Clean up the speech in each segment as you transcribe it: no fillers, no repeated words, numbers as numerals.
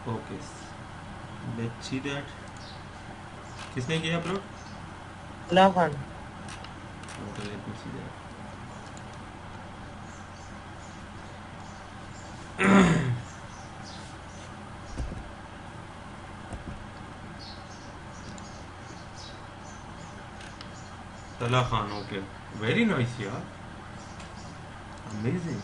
Okay, let's see that. किसने किया upload? तला Khan. Okay, let me see that. तला खान, ओके, वेरी नाइस यार, amazing.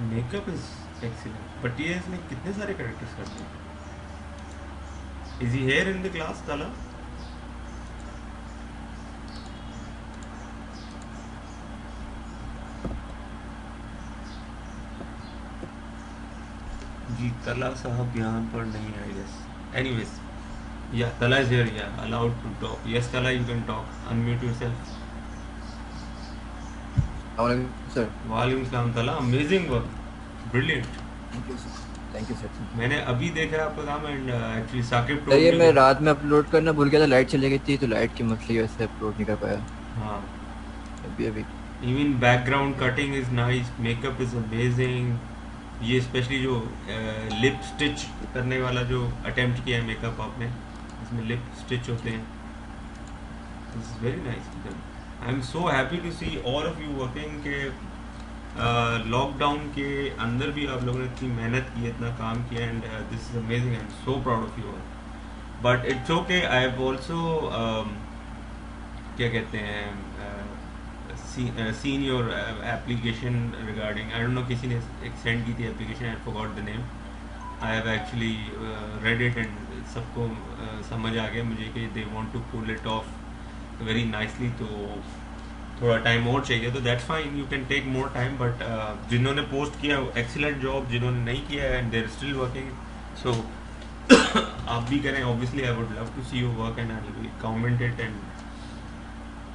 Makeup is excellent, but ये इसने कितने सारे कैरेक्टर्स कर दिए। Is he here in the class तला? जी तला साहब यहाँ पर नहीं है, guess. Anyways, yeah Tala is here, yeah allowed to talk. Yes Tala, you can talk, unmute yourself. Sir. वालेकुम सलाम Tala, amazing work, brilliant. Thank you sir. Thank you sir. Thank you. मैंने अभी देखा आपका काम, and actually Saqib sir told ये me मैं that. रात में अपलोड करना भूल गया था, लाइट चली गई थी तो लाइट की मसले वजह से अपलोड नहीं कर पाया। हाँ, अभी अभी। Even background cutting is nice, makeup is amazing. ये स्पेशली जो लिप स्टिच करने वाला जो अटेम्प्ट किया है मेकअप आपने, इसमें लिप स्टिच होते हैं, this is very nice. I am so happy to see all of you working के लॉकडाउन के अंदर भी आप लोगों ने इतनी मेहनत की है, इतना काम किया, and this is amazing. I am so proud of you all, but it's okay. I have also क्या कहते हैं, seen your application regarding, I don't know, किसी ने एक सेंड की थी application, I forgot the name. I have actually read it, and सबको समझ आ गया मुझे कि they want to pull it off very nicely, तो थोड़ा टाइम और चाहिए, तो that's fine, you can take more time, but जिन्होंने पोस्ट किया एक्सीलेंट जॉब, जिन्होंने नहीं किया है and there still working, so आप भी करें। Obviously I would love to see your work and I will comment it, and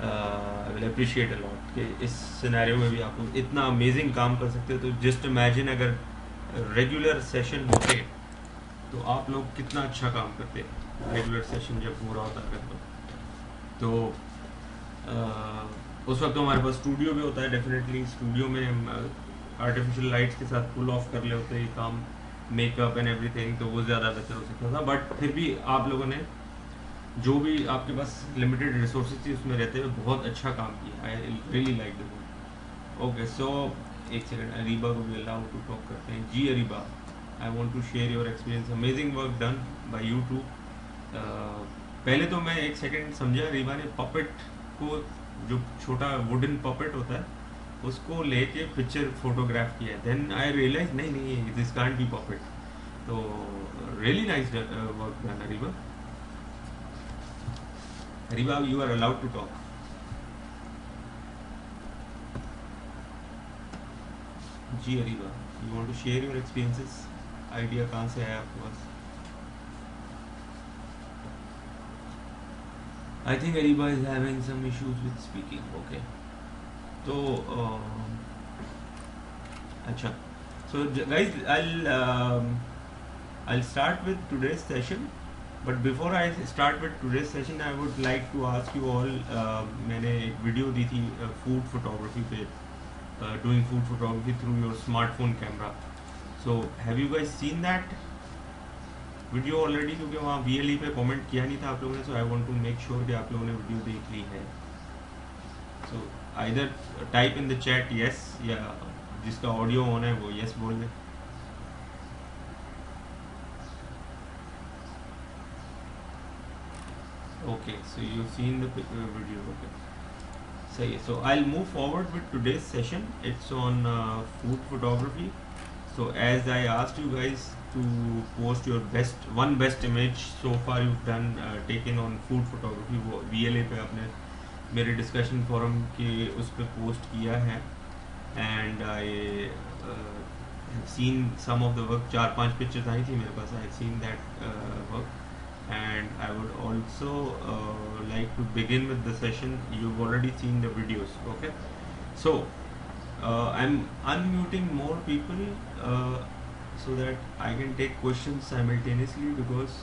I will appreciate a lot कि इस सिनेरियो में भी आप लोग इतना अमेजिंग काम कर सकते हो। तो जस्ट इमेजिन अगर रेगुलर सेशन होते तो आप लोग कितना अच्छा काम करते। रेगुलर सेशन जब पूरा होता है तो उस वक्त तो हमारे पास स्टूडियो भी होता है, डेफिनेटली स्टूडियो में हम आर्टिफिशियल लाइट्स के साथ पुल ऑफ कर ले होते हैं काम, मेकअप एंड एवरीथिंग, तो वो ज़्यादा बेहतर हो सकता था। बट फिर भी आप लोगों ने जो भी आपके पास लिमिटेड रिसोर्सेज थी उसमें रहते हुए बहुत अच्छा काम किया। I really like the work. Okay, so एक सेकंड, अरीबा को भी अलाउ टू टॉक करते हैं। जी Areeba, I want to share your experience, amazing work done by you too. पहले तो मैं एक सेकंड समझा, अरीबा ने पपेट को, जो छोटा वुडन पपेट होता है, उसको लेके पिक्चर फोटोग्राफ किया, देन आई रियलाइज नहीं नहीं, दिस कांट बी पपेट। तो really nice work done Areeba. Riva, you are allowed to talk. जी Areeba, you want to share your experiences? Idea कहाँ से आया आपके पास? I think Ariba is having some issues with speaking. Okay. तो अच्छा, so guys, I'll start with today's session. But before I start with today's session, I would like to ask you all. मैंने एक video दी थी food photography पे, doing food photography through your smartphone camera. So have you guys seen that video already? क्योंकि वहाँ VLE पे comment किया नहीं था आप लोगों ने, so I want to make sure कि आप लोगों ने वीडियो देख ली है। So either type in the chat yes, या जिसका ऑडियो ऑन है वो यस बोल दे। Okay, so you seen the video. Okay, सही है। So I will move forward with today's session, it's on food photography. So as I asked you guys to post your best image so far you've done taken on food photography, वो VLA पे आपने मेरे discussion forum के उस पर post किया है, and I have seen some of the work. 4-5 pictures आई थी मेरे पास, I have seen that work, and I would also like to begin with the session. You've already seen the videos, okay? So I'm unmuting more people so that I can take questions simultaneously, because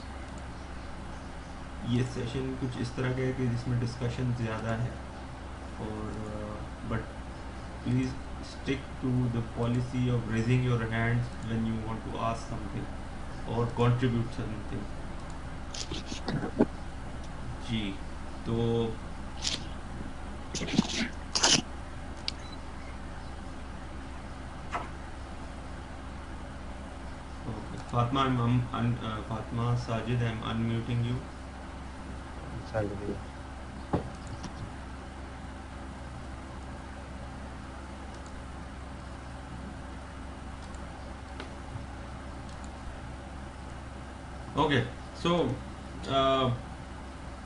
ये session कुछ इस तरह का है कि जिसमें discussion ज़्यादा है, और but please stick to the policy of raising your hands when you want to ask something or contribute something. जी तो okay. Fatma, Fatma Sajid, I'm unmuting you. Okay, so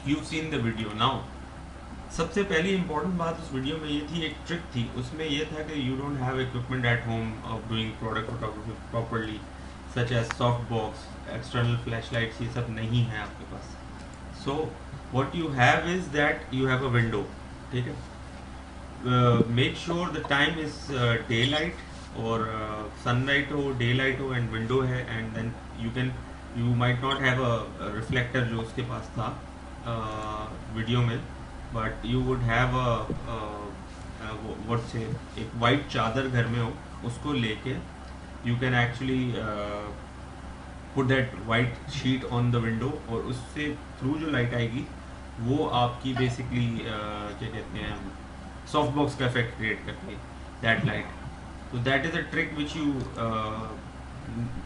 you've seen the video now. सबसे पहली important बात उस video में ये थी, एक trick थी उसमें, ये था कि you don't have equipment at home of doing product photography properly, such as soft box, external flash lights, ये सब नहीं है आपके पास. So what you have is that you have a window. ठीक है, make sure the time is day light और sunlight हो, डे लाइट हो एंड विंडो है, and then you might not have a reflector जो उसके पास था वीडियो में, but you would have what से एक वाइट चादर घर में हो, उसको लेके you can actually put that white sheet on the window, और उससे थ्रू जो लाइट आएगी वो आपकी बेसिकली क्या कहते हैं, सॉफ्ट बॉक्स का इफेक्ट क्रिएट करती है दैट लाइट. तो that is a trick which you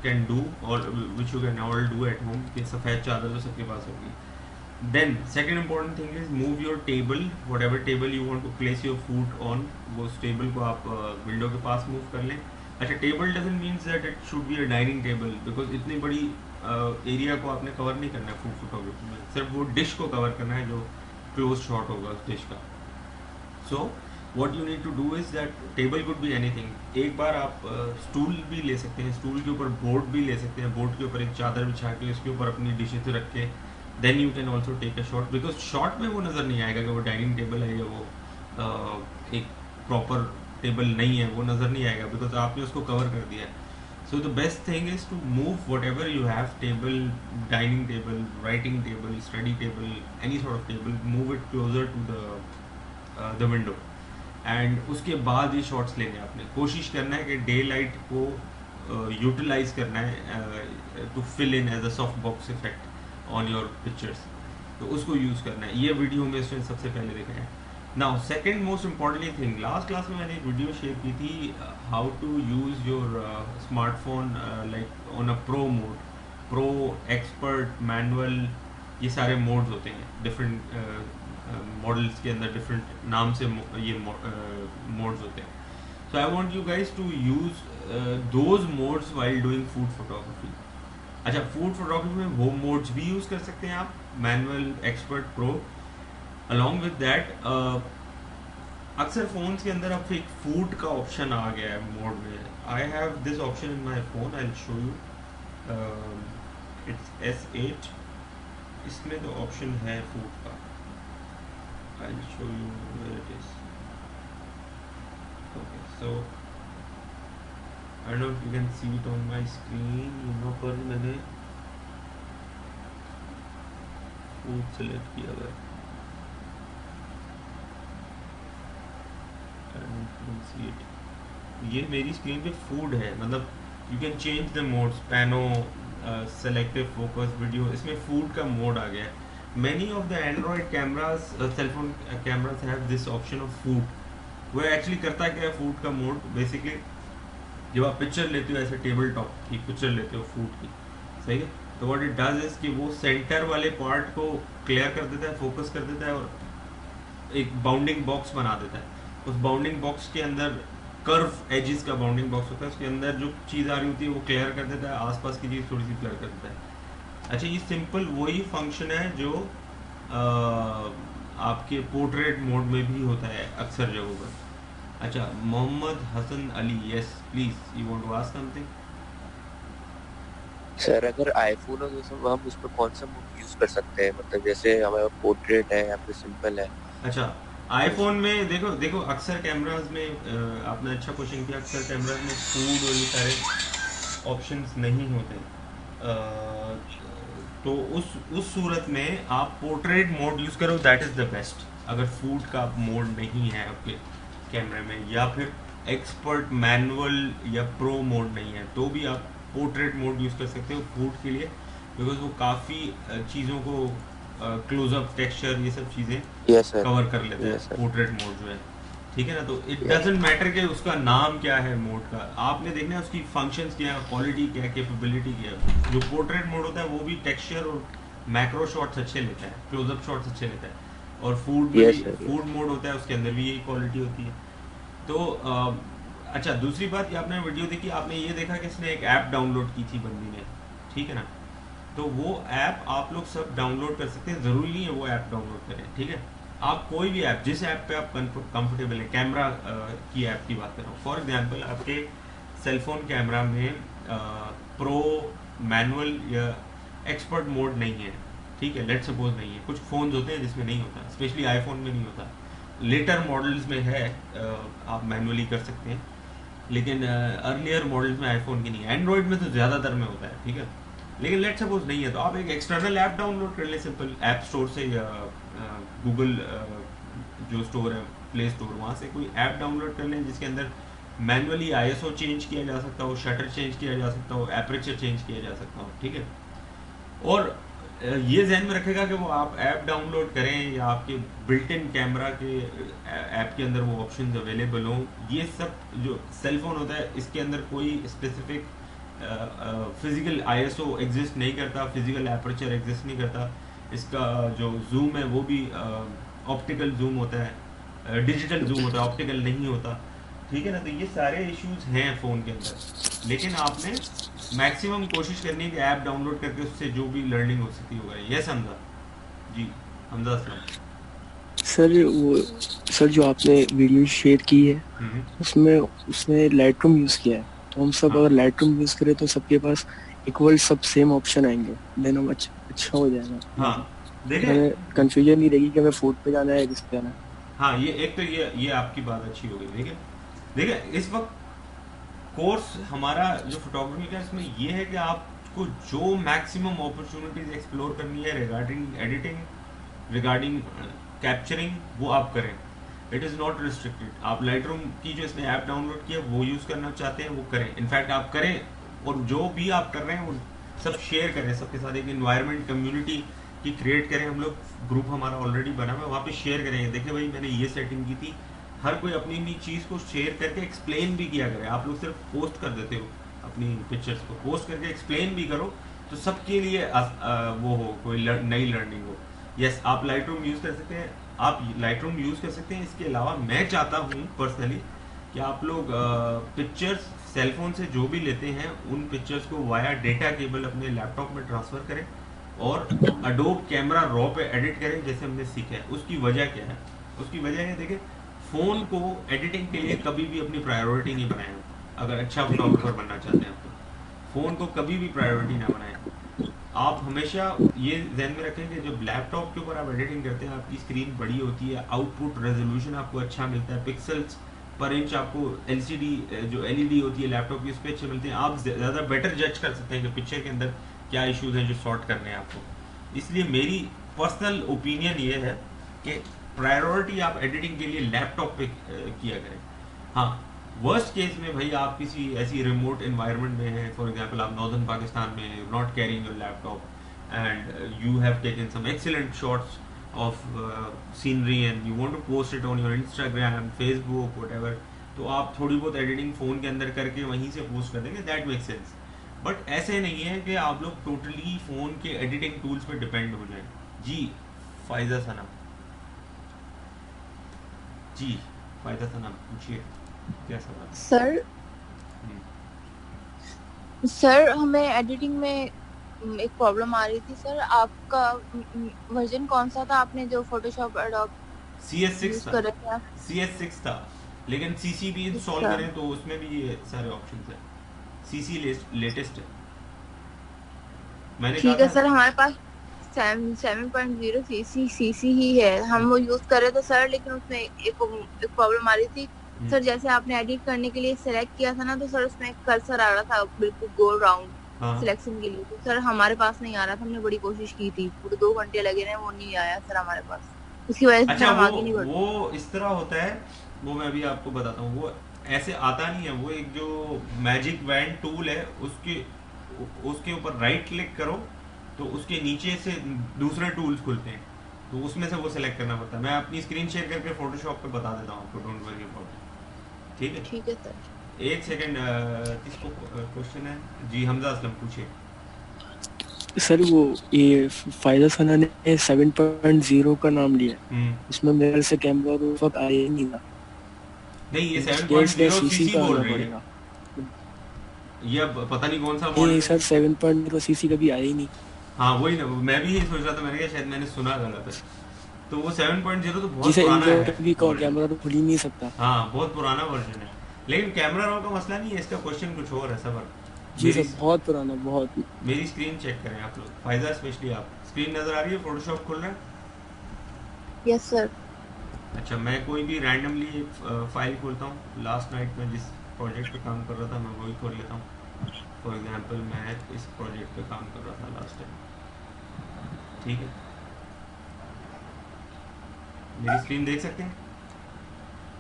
can do और which you can all do at home, कि सफ़ेद चादर तो सबके पास होगी. Then second important thing is move your table, whatever table you want to place your food on, वो उस table को आप विंडो के पास मूव कर लें. अच्छा, table doesn't means that it should be a dining table, because इतनी बड़ी एरिया को आपने कवर नहीं करना है फूड फोटोग्राफी में, सिर्फ वो डिश को कवर करना है जो क्लोज शॉट होगा उस डिश का. सो what you need to do is that table could be anything. एक बार आप स्टूल भी ले सकते हैं, स्टूल के ऊपर बोर्ड भी ले सकते हैं, बोर्ड के ऊपर एक चादर बिछा के उसके ऊपर अपनी डिशेज रख के then you can also take a shot, because shot में वो नज़र नहीं आएगा कि वो डाइनिंग टेबल है या वो एक प्रॉपर टेबल नहीं है, वो नज़र नहीं आएगा बिकॉज आपने उसको कवर कर दिया है. So the best thing is to move whatever you have, table, dining table, writing table, study table, any sort of table, move it closer to the window, and उसके बाद ये shots लेने आपने कोशिश करना है कि डे लाइट को यूटिलाइज करना है to fill in as a soft box effect on your pictures, तो उसको यूज़ करना है. ये वीडियो में इसमें सबसे पहले देखा है. Now second most importantly thing, last class में मैंने एक वीडियो शेयर की थी, how to use your smartphone like on a pro mode, pro, expert, manual, ये सारे मोड्स होते हैं डिफरेंट मॉडल्स के अंदर, डिफरेंट नाम से ये मोड्स होते हैं. So I want you guys to use those modes while doing food photography. अच्छा, फूड फोटोग्राफी में वो मोड्स भी यूज़ कर सकते हैं आप, manual, expert, pro. Along with that अक्सर फ़ोन्स के अंदर अब एक फूड का ऑप्शन आ गया है मोड में. I have this option in my phone, I will show you. It's S8, इसमें तो ऑप्शन है फूड का. I will show you where it is. Okay, so I don't know if you can see it on my screen. यहाँ पर मैंने food select किया हुआ है. And you can see it. ये मेरी स्क्रीन पे फूड है, मतलब you can change the modes, pano, selective focus, video, इसमें फूड का मोड आ गया है. Many of the Android cameras, cell phone cameras have this option of food. वो एक्चुअली करता क्या है फूड का मोड, बेसिकली जब आप पिक्चर लेते हो ऐसे टेबल टॉप की पिक्चर लेते हो फूड की, सही है, तो व्हाट इट डज इज कि वो सेंटर वाले पार्ट को क्लियर कर देता है, फोकस कर देता है, और एक बाउंडिंग बॉक्स बना देता है. उस बाउंडिंग बॉक्स के अंदर कर्व एजेस का बाउंडिंग बॉक्स होता है, उसके अंदर जो चीज़ आ रही होती है वो क्लियर कर देता है, आसपास की चीज़ थोड़ी सी क्लियर कर देता है. अच्छा, ये सिंपल वही फंक्शन है जो आपके पोर्ट्रेट मोड में भी होता है अक्सर जगहों पर. अच्छा, Mohammad Hasan Ali, yes please, you want to ask something. Sir, अगर आईफोन हो तो हम उस पर कौन सा मोड यूज कर सकते हैं, मतलब जैसे हमारा पोर्ट्रेट है या फिर सिंपल है. अच्छा, आईफोन में देखो अक्सर कैमराज में आपने अच्छा क्वेश्चन किया, अक्सर कैमराज में फूड और ये सारे ऑप्शंस नहीं होते. तो उस सूरत में आप पोर्ट्रेट मोड यूज़ करो, दैट इज़ द बेस्ट. अगर फूड का मोड नहीं है आपके कैमरे में, या फिर एक्सपर्ट मैनुअल या प्रो मोड नहीं है, तो भी आप पोर्ट्रेट मोड यूज़ कर सकते हो फूड के लिए, बिकॉज वो काफ़ी चीज़ों को क्लोजअप टेक्सचर ये सब चीज़ें यस सर, कवर कर लेता है यस सर, पोर्ट्रेट मोड जो है, ठीक है ना। तो इट यस डजेंट मैटर कि उसका नाम क्या है मोड का, आपने देखना है उसकी फंक्शंस क्या है, क्वालिटी क्या है, कैपेबिलिटी क्या है। जो पोर्ट्रेट मोड होता है वो भी टेक्सचर और मैक्रो शॉट्स अच्छे लेता है, क्लोजअप शॉट्स अच्छे लेता है, और फूड में भी यस सर, फूड मोड होता है उसके अंदर भी यही क्वालिटी होती है। तो अच्छा, दूसरी बात, ये आपने वीडियो देखी, आपने ये देखा कि इसने एक ऐप डाउनलोड की थी बंदी ने, ठीक है ना। तो वो ऐप आप लोग सब डाउनलोड कर सकते हैं, ज़रूरी नहीं है वो ऐप डाउनलोड करें, ठीक है। आप कोई भी ऐप, जिस ऐप पे आप कंफर्टेबल है, कैमरा की ऐप की बात कर रहा हूँ, फॉर एग्जांपल आपके सेलफोन कैमरा में प्रो, मैनुअल या एक्सपर्ट मोड नहीं है, ठीक है, लेट सपोज नहीं है, कुछ फ़ोन्स होते हैं जिसमें नहीं होता, स्पेशली आईफोन में नहीं होता, लेटर मॉडल्स में है, आप मैनुअली कर सकते हैं, लेकिन अर्लियर मॉडल्स में आईफोन की नहीं है, एंड्रॉयड में तो ज़्यादातर में होता है, ठीक है। लेकिन लेट सपोज नहीं है, तो आप एक एक्सटर्नल ऐप डाउनलोड कर ले, सिंपल ऐप स्टोर से या गूगल जो स्टोर है, प्ले स्टोर, वहाँ से कोई ऐप डाउनलोड कर लें जिसके अंदर मैनुअली आईएसओ चेंज किया जा सकता हो, शटर चेंज किया जा सकता हो, एपरेचर चेंज किया जा सकता हो, ठीक है। और ये ध्यान में रखेगा कि वो आप ऐप डाउनलोड करें या आपके बिल्ट इन कैमरा के ऐप के अंदर वो ऑप्शंस अवेलेबल हों। ये सब जो सेलफोन होता है इसके अंदर कोई स्पेसिफिक फिजिकल आईएसओ एग्जिस्ट नहीं करता, फिजिकल एपर्चर एग्जिस्ट नहीं करता, इसका जो जूम है वो भी ऑप्टिकल जूम होता है, डिजिटल जूम होता है, ऑप्टिकल नहीं होता, ठीक है ना। तो ये सारे इश्यूज हैं फ़ोन के अंदर, लेकिन आपने मैक्सिमम कोशिश करनी है कि ऐप डाउनलोड करके उससे जो भी लर्निंग हो सकती होगा। यस हमजा जी, हमजा असलम। सर वो सर जो आपने वीडियो शेयर की है हम्म, उसमें उसने लाइटरूम यूज किया है, तो हम सब हाँ अगर लाइटरूम यूज करें तो सबके पास इक्वल सब सेम ऑप्शन आएंगे, देन हम अच्छा हो जाएगा। हाँ, देखें, हमें कंफ्यूजन नहीं रहेगी कि हमें फूड पे जाना है किस पे जाना है। हाँ, ये एक तो ये आपकी बात अच्छी हो गई। देखिए देखिए, इस वक्त कोर्स हमारा जो फोटोग्राफी का इसमें ये है कि आपको जो मैक्सिमम अपॉर्चुनिटीज एक्सप्लोर करनी है रिगार्डिंग एडिटिंग, रिगार्डिंग कैप्चरिंग, वो आप करें। It is not restricted. आप लाइटरूम की जो इसमें ऐप डाउनलोड की है वो यूज़ करना चाहते हैं वो करें, इनफैक्ट आप करें, और जो भी आप कर रहे हैं वो सब शेयर करें सबके साथ, एक इन्वायरमेंट कम्युनिटी की क्रिएट करें। हम लोग ग्रुप हमारा ऑलरेडी बना हुआ है, वहाँ पे शेयर करेंगे, देखिए भाई मैंने ये सेटिंग की थी। हर कोई अपनी अपनी चीज़ को शेयर करके एक्सप्लेन भी किया करे। आप लोग सिर्फ पोस्ट कर देते हो अपनी पिक्चर्स को, पोस्ट करके एक्सप्लेन भी करो तो सबके लिए वो हो, कोई नई लर्निंग हो। यस, आप लाइटरूम यूज़ कर सकते हैं, आप लाइटरूम यूज़ कर सकते हैं। इसके अलावा मैं चाहता हूँ पर्सनली कि आप लोग पिक्चर्स सेलफोन से जो भी लेते हैं उन पिक्चर्स को वाया डेटा केबल अपने लैपटॉप में ट्रांसफ़र करें और अडोब कैमरा रॉ पे एडिट करें, जैसे हमने सीखा है। उसकी वजह क्या है? उसकी वजह है, देखिए, फ़ोन को एडिटिंग के लिए कभी भी अपनी प्रायोरिटी नहीं बनाएं। अगर अच्छा फोटोग्राफर बनना चाहते हैं तो फ़ोन को कभी भी प्रायोरिटी ना बनाएं। आप हमेशा ये ध्यान में रखें कि जब लैपटॉप के ऊपर आप एडिटिंग करते हैं आपकी स्क्रीन बड़ी होती है, आउटपुट रेजोल्यूशन आपको अच्छा मिलता है, पिक्सल्स पर इंच आपको एलसीडी जो एलईडी होती है लैपटॉप की उस पर अच्छे मिलते हैं। आप ज़्यादा बेटर जज कर सकते हैं कि पिक्चर के अंदर क्या इश्यूज हैं जो सॉर्ट करने हैं आपको। इसलिए मेरी पर्सनल ओपिनियन ये है कि प्रायोरिटी आप एडिटिंग के लिए लैपटॉप पे किया करें। हाँ, वर्स्ट केस में भाई आप किसी ऐसी रिमोट एनवायरनमेंट में हैं, फॉर एग्जांपल आप नॉर्दर्न पाकिस्तान में, not carrying your laptop and you have taken some excellent shots of scenery and you want to post it on your Instagram, Facebook, whatever, तो आप थोड़ी बहुत एडिटिंग फ़ोन के अंदर करके वहीं से पोस्ट कर देंगे, दैट मेक सेंस। बट ऐसे नहीं है कि आप लोग टोटली फ़ोन के एडिटिंग टूल्स पे डिपेंड हो जाएं। जी फायदा सना, जी फायदा सना, पूछिए क्या सवाल? सर सर हमें एडिटिंग में एक प्रॉब्लम आ रही थी सर। आपका वर्जन कौन सा था? आपने जो फोटोशॉप एडोब CS6 था, कर रहे थे? CS6 था, लेकिन CC भी इंस्टॉल अच्छा। करें तो उसमें भी ये सारे ऑप्शंस हैं। CC लेटेस्ट है, मैंने ठीक कहा है था। सर, हमारे पास 7.0 सीसी ही है, हम वो यूज कर रहे थे सर, लेकिन उसमें एक प्रॉब्लम आ रही थी सर। जैसे आपने एडिट करने के लिए सेलेक्ट किया था ना, तो सर उसमें कर्सर आ रहा था बिल्कुल गोल राउंड हाँ, सिलेक्शन के लिए, तो सर हमारे पास नहीं आ रहा था। हमने बड़ी कोशिश की थी, पूरे 2 घंटे लगे रहे, वो नहीं आया सर हमारे पास। उसकी वजह से अच्छा, हम आगे नहीं बढ़ वो इस तरह होता है, वो मैं अभी आपको बताता हूँ। वो ऐसे आता नहीं है, वो एक जो मैजिक वैन टूल है उसके ऊपर राइट क्लिक करो तो उसके नीचे से दूसरे टूल्स खुलते हैं, तो उसमें से वो सिलेक्ट करना पड़ता है। मैं अपनी स्क्रीन शेयर करके फोटोशॉप पे बता देता हूँ आपको, डोंट वरी अबाउट इट। ठीक है, ठीक है सर। एक सेकंड, किसको क्वेश्चन है? जी हमजा असलम पूछिए। सर वो ये फायदा सना ने 7.0 का नाम लिया, इसमें मेरे से कैमरा और उस वक्त आया ही नहीं था। नहीं ये इसलिए 7.0 CC सीसी का बोल आना रही है, पड़ेगा। ये अब पता नहीं कौन सा नहीं मॉडल सर 7.0 CC कभी आया ही नहीं। हाँ वही ना, मैं भी यही सोच रहा था, मैंने कहा शायद मैंने सुना गलत है। तो वो 7.0 तो बहुत जिसे पुराना है एंड्रॉइड भी कैमरा तो खुल ही नहीं सकता। हाँ बहुत पुराना वर्जन है, लेकिन कैमरा रॉ का मसला नहीं है, इसका क्वेश्चन कुछ और है सबर। जी सर बहुत पुराना, बहुत। मेरी स्क्रीन चेक करें आप लोग, फायदा स्पेशली आप, स्क्रीन नजर आ रही है? फोटोशॉप खुल रहा है? Yes sir. अच्छा मैं कोई भी रैंडमली एक फाइल खोलता हूँ, लास्ट नाइट में जिस प्रोजेक्ट पे काम कर रहा था मैं वही खोल लेता हूँ। फॉर एग्जांपल मैं इस प्रोजेक्ट पे काम कर रहा था लास्ट टाइम, ठीक है? मेरी स्क्रीन देख सकते हैं?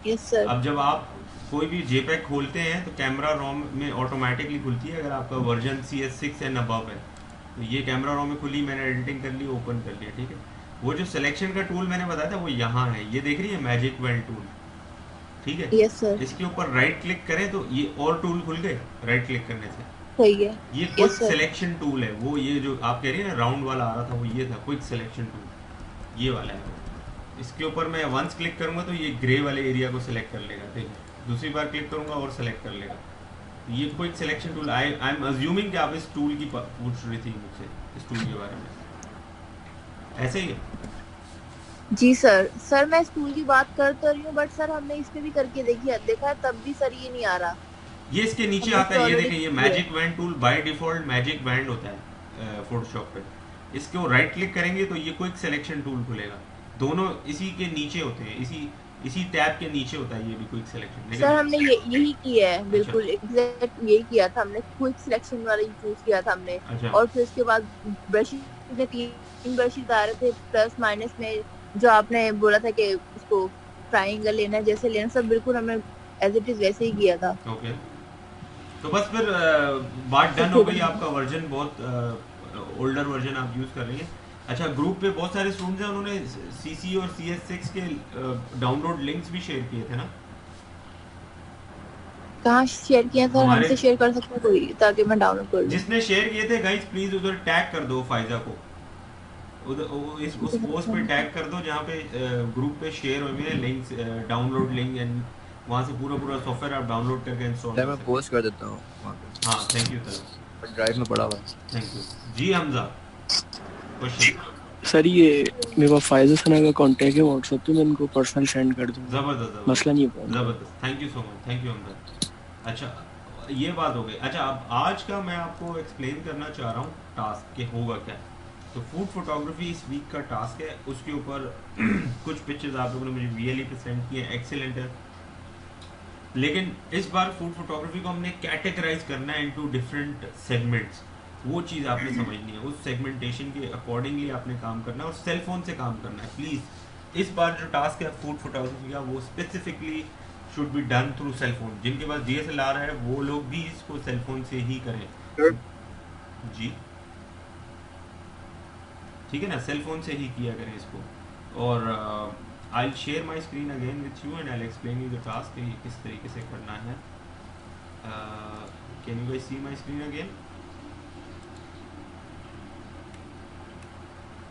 Yes sir. अब जब आप कोई भी जेपैक खोलते हैं तो कैमरा रोम में ऑटोमेटिकली खुलती है, अगर आपका वर्जन CS6 एंड अबव है तो ये कैमरा रोम में खुली, मैंने एडिटिंग कर ली, ओपन कर लिया, ठीक है? वो जो सिलेक्शन का टूल मैंने बताया था वो यहाँ है, ये देख रही है मैजिक वेल टूल, ठीक है? Yes sir. इसके ऊपर राइट क्लिक करें तो ये और टूल खुल गए राइट क्लिक करने से। सही है। ये quick Yes, sir. Selection tool है, वो ये जो आप कह रही है ना राउंड वाला आ रहा था वो ये था क्विक सिलेक्शन टूल, ये वाला है। इसके ऊपर मैं वंस क्लिक करूंगा तो ये ग्रे वाले एरिया को सिलेक्ट कर लेगा, ठीक है? दूसरी बार क्लिक करूंगा और सिलेक्ट कर लेगा। ये quick selection tool, I am assuming कि आप इस टूल की पूछ रही थी मुझसे, इस टूल के बारे में, ऐसे ही है? जी सर। सर मैं इस टूल की बात कर तो रही हूँ, बट सर हमने इस पे भी करके देखा है, तब भी सर ये नहीं आ रहा। ये इसके नीचे हमने आता है, ये already देखें, ये किया magic wand tool by default magic wand होता है फोटोशॉप पे। इसको राइट क्लिक करेंगे तो ये क्विक सिलेक्शन टूल खुलेगा, दोनों इसी के नीचे होते हैं, इसी टैब के नीचे होता है ये भी क्विक सिलेक्शन। सर हमने यही किया है, बिल्कुल एग्जैक्ट यही किया था हमने, क्विक सिलेक्शन वाला ही चूज किया था हमने। अच्छा। और फिर उसके बाद ब्रशेस में 3 ब्रशेस आ रहे थे, प्लस माइनस में जो आपने बोला था कि उसको ट्रायंगल लेना है, जैसे लेना, सब बिल्कुल हमने एज इट इज वैसे ही किया था। ओके, तो बस फिर बात डन हो गई, आपका वर्जन बहुत ओल्डर वर्जन आप यूज कर रही हैं। अच्छा, ग्रुप पे बहुत सारे स्टूडेंट्स हैं, उन्होंने CC और CS6 के डाउनलोड लिंक्स भी शेयर किए थे ना? कहाँ शेयर किया सर? हमारे- हमसे शेयर कर सकते हैं कोई, ताकि मैं डाउनलोड कर लूँ। जिसने शेयर किए थे गाइस प्लीज उधर टैग कर दो फायजा को, उस पोस्ट पे टैग कर दो जहाँ पे ग्रुप पे शेयर हुए हैं लिंक्स, डाउनलोड लिंक, एंड वहाँ से पूरा सॉफ्टवेयर आप डाउनलोड करके इंस्टॉल कर मैं सकते पोस्ट कर देता हूँ वहाँ पे, हैं। हाँ थैंक यू सर, ड्राइव में पड़ा हुआ है। थैंक यू जी। हमजा क्वेश्चन? सर ये मेरे पास फायदा सना का कांटेक्ट है व्हाट्सएप पे, मैं इनको पर्सनल सेंड कर दूंगा, जबरदस्त मसला नहीं है। जबरदस्त, thank you so much, thank you Hamza. अच्छा ये बात हो गई। अच्छा अब आज का मैं आपको एक्सप्लेन करना चाह रहा हूँ टास्क के होगा क्या। तो फूड फोटोग्राफी इस वीक का टास्क है, उसके ऊपर कुछ पिक्चर्स आप लोगों ने मुझे VLE पे सेंड किए हैं, एक्सीलेंट है, लेकिन इस बार फूड फोटोग्राफी को हमने कैटेगराइज करना है इनटू डिफरेंट सेगमेंट्स। वो चीज़ आपने समझनी है, उस सेगमेंटेशन के अकॉर्डिंगली आपने काम करना है और सेल फोन से काम करना है। प्लीज़ इस बार जो टास्क है फूड फोटोग्राफी का वो specifically should be done through cell phone. जिनके पास DSLR है वो लोग भी इसको सेल फोन से ही करें जी, ठीक है ना, सेल फोन से ही किया करें इसको। और I share my screen again with you and I explain you the task कि किस तरीके से करना है। Can you guys see my screen again?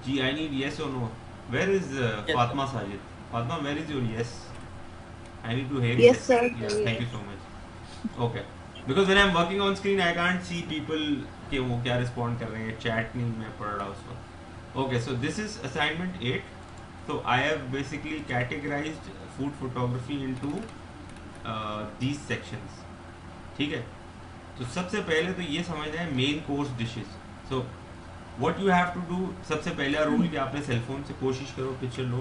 जी I need yes or no. Where is Fatma Sajid? Fatma, where is your yes? I need to hear Yes, sir. Yes, thank you so much. Okay. Because when I'm working on screen, I can't see people कि वो क्या respond कर रहे हैं, chat नहीं मैं पढ़ रहा उसको। Okay, so this is assignment 8. So I have basically categorized food photography into these sections. ठीक है? तो सबसे पहले तो ये समझना है main course dishes. So what you have to do, सबसे पहला रूल कि आपने सेलफोन से कोशिश करो पिक्चर लो।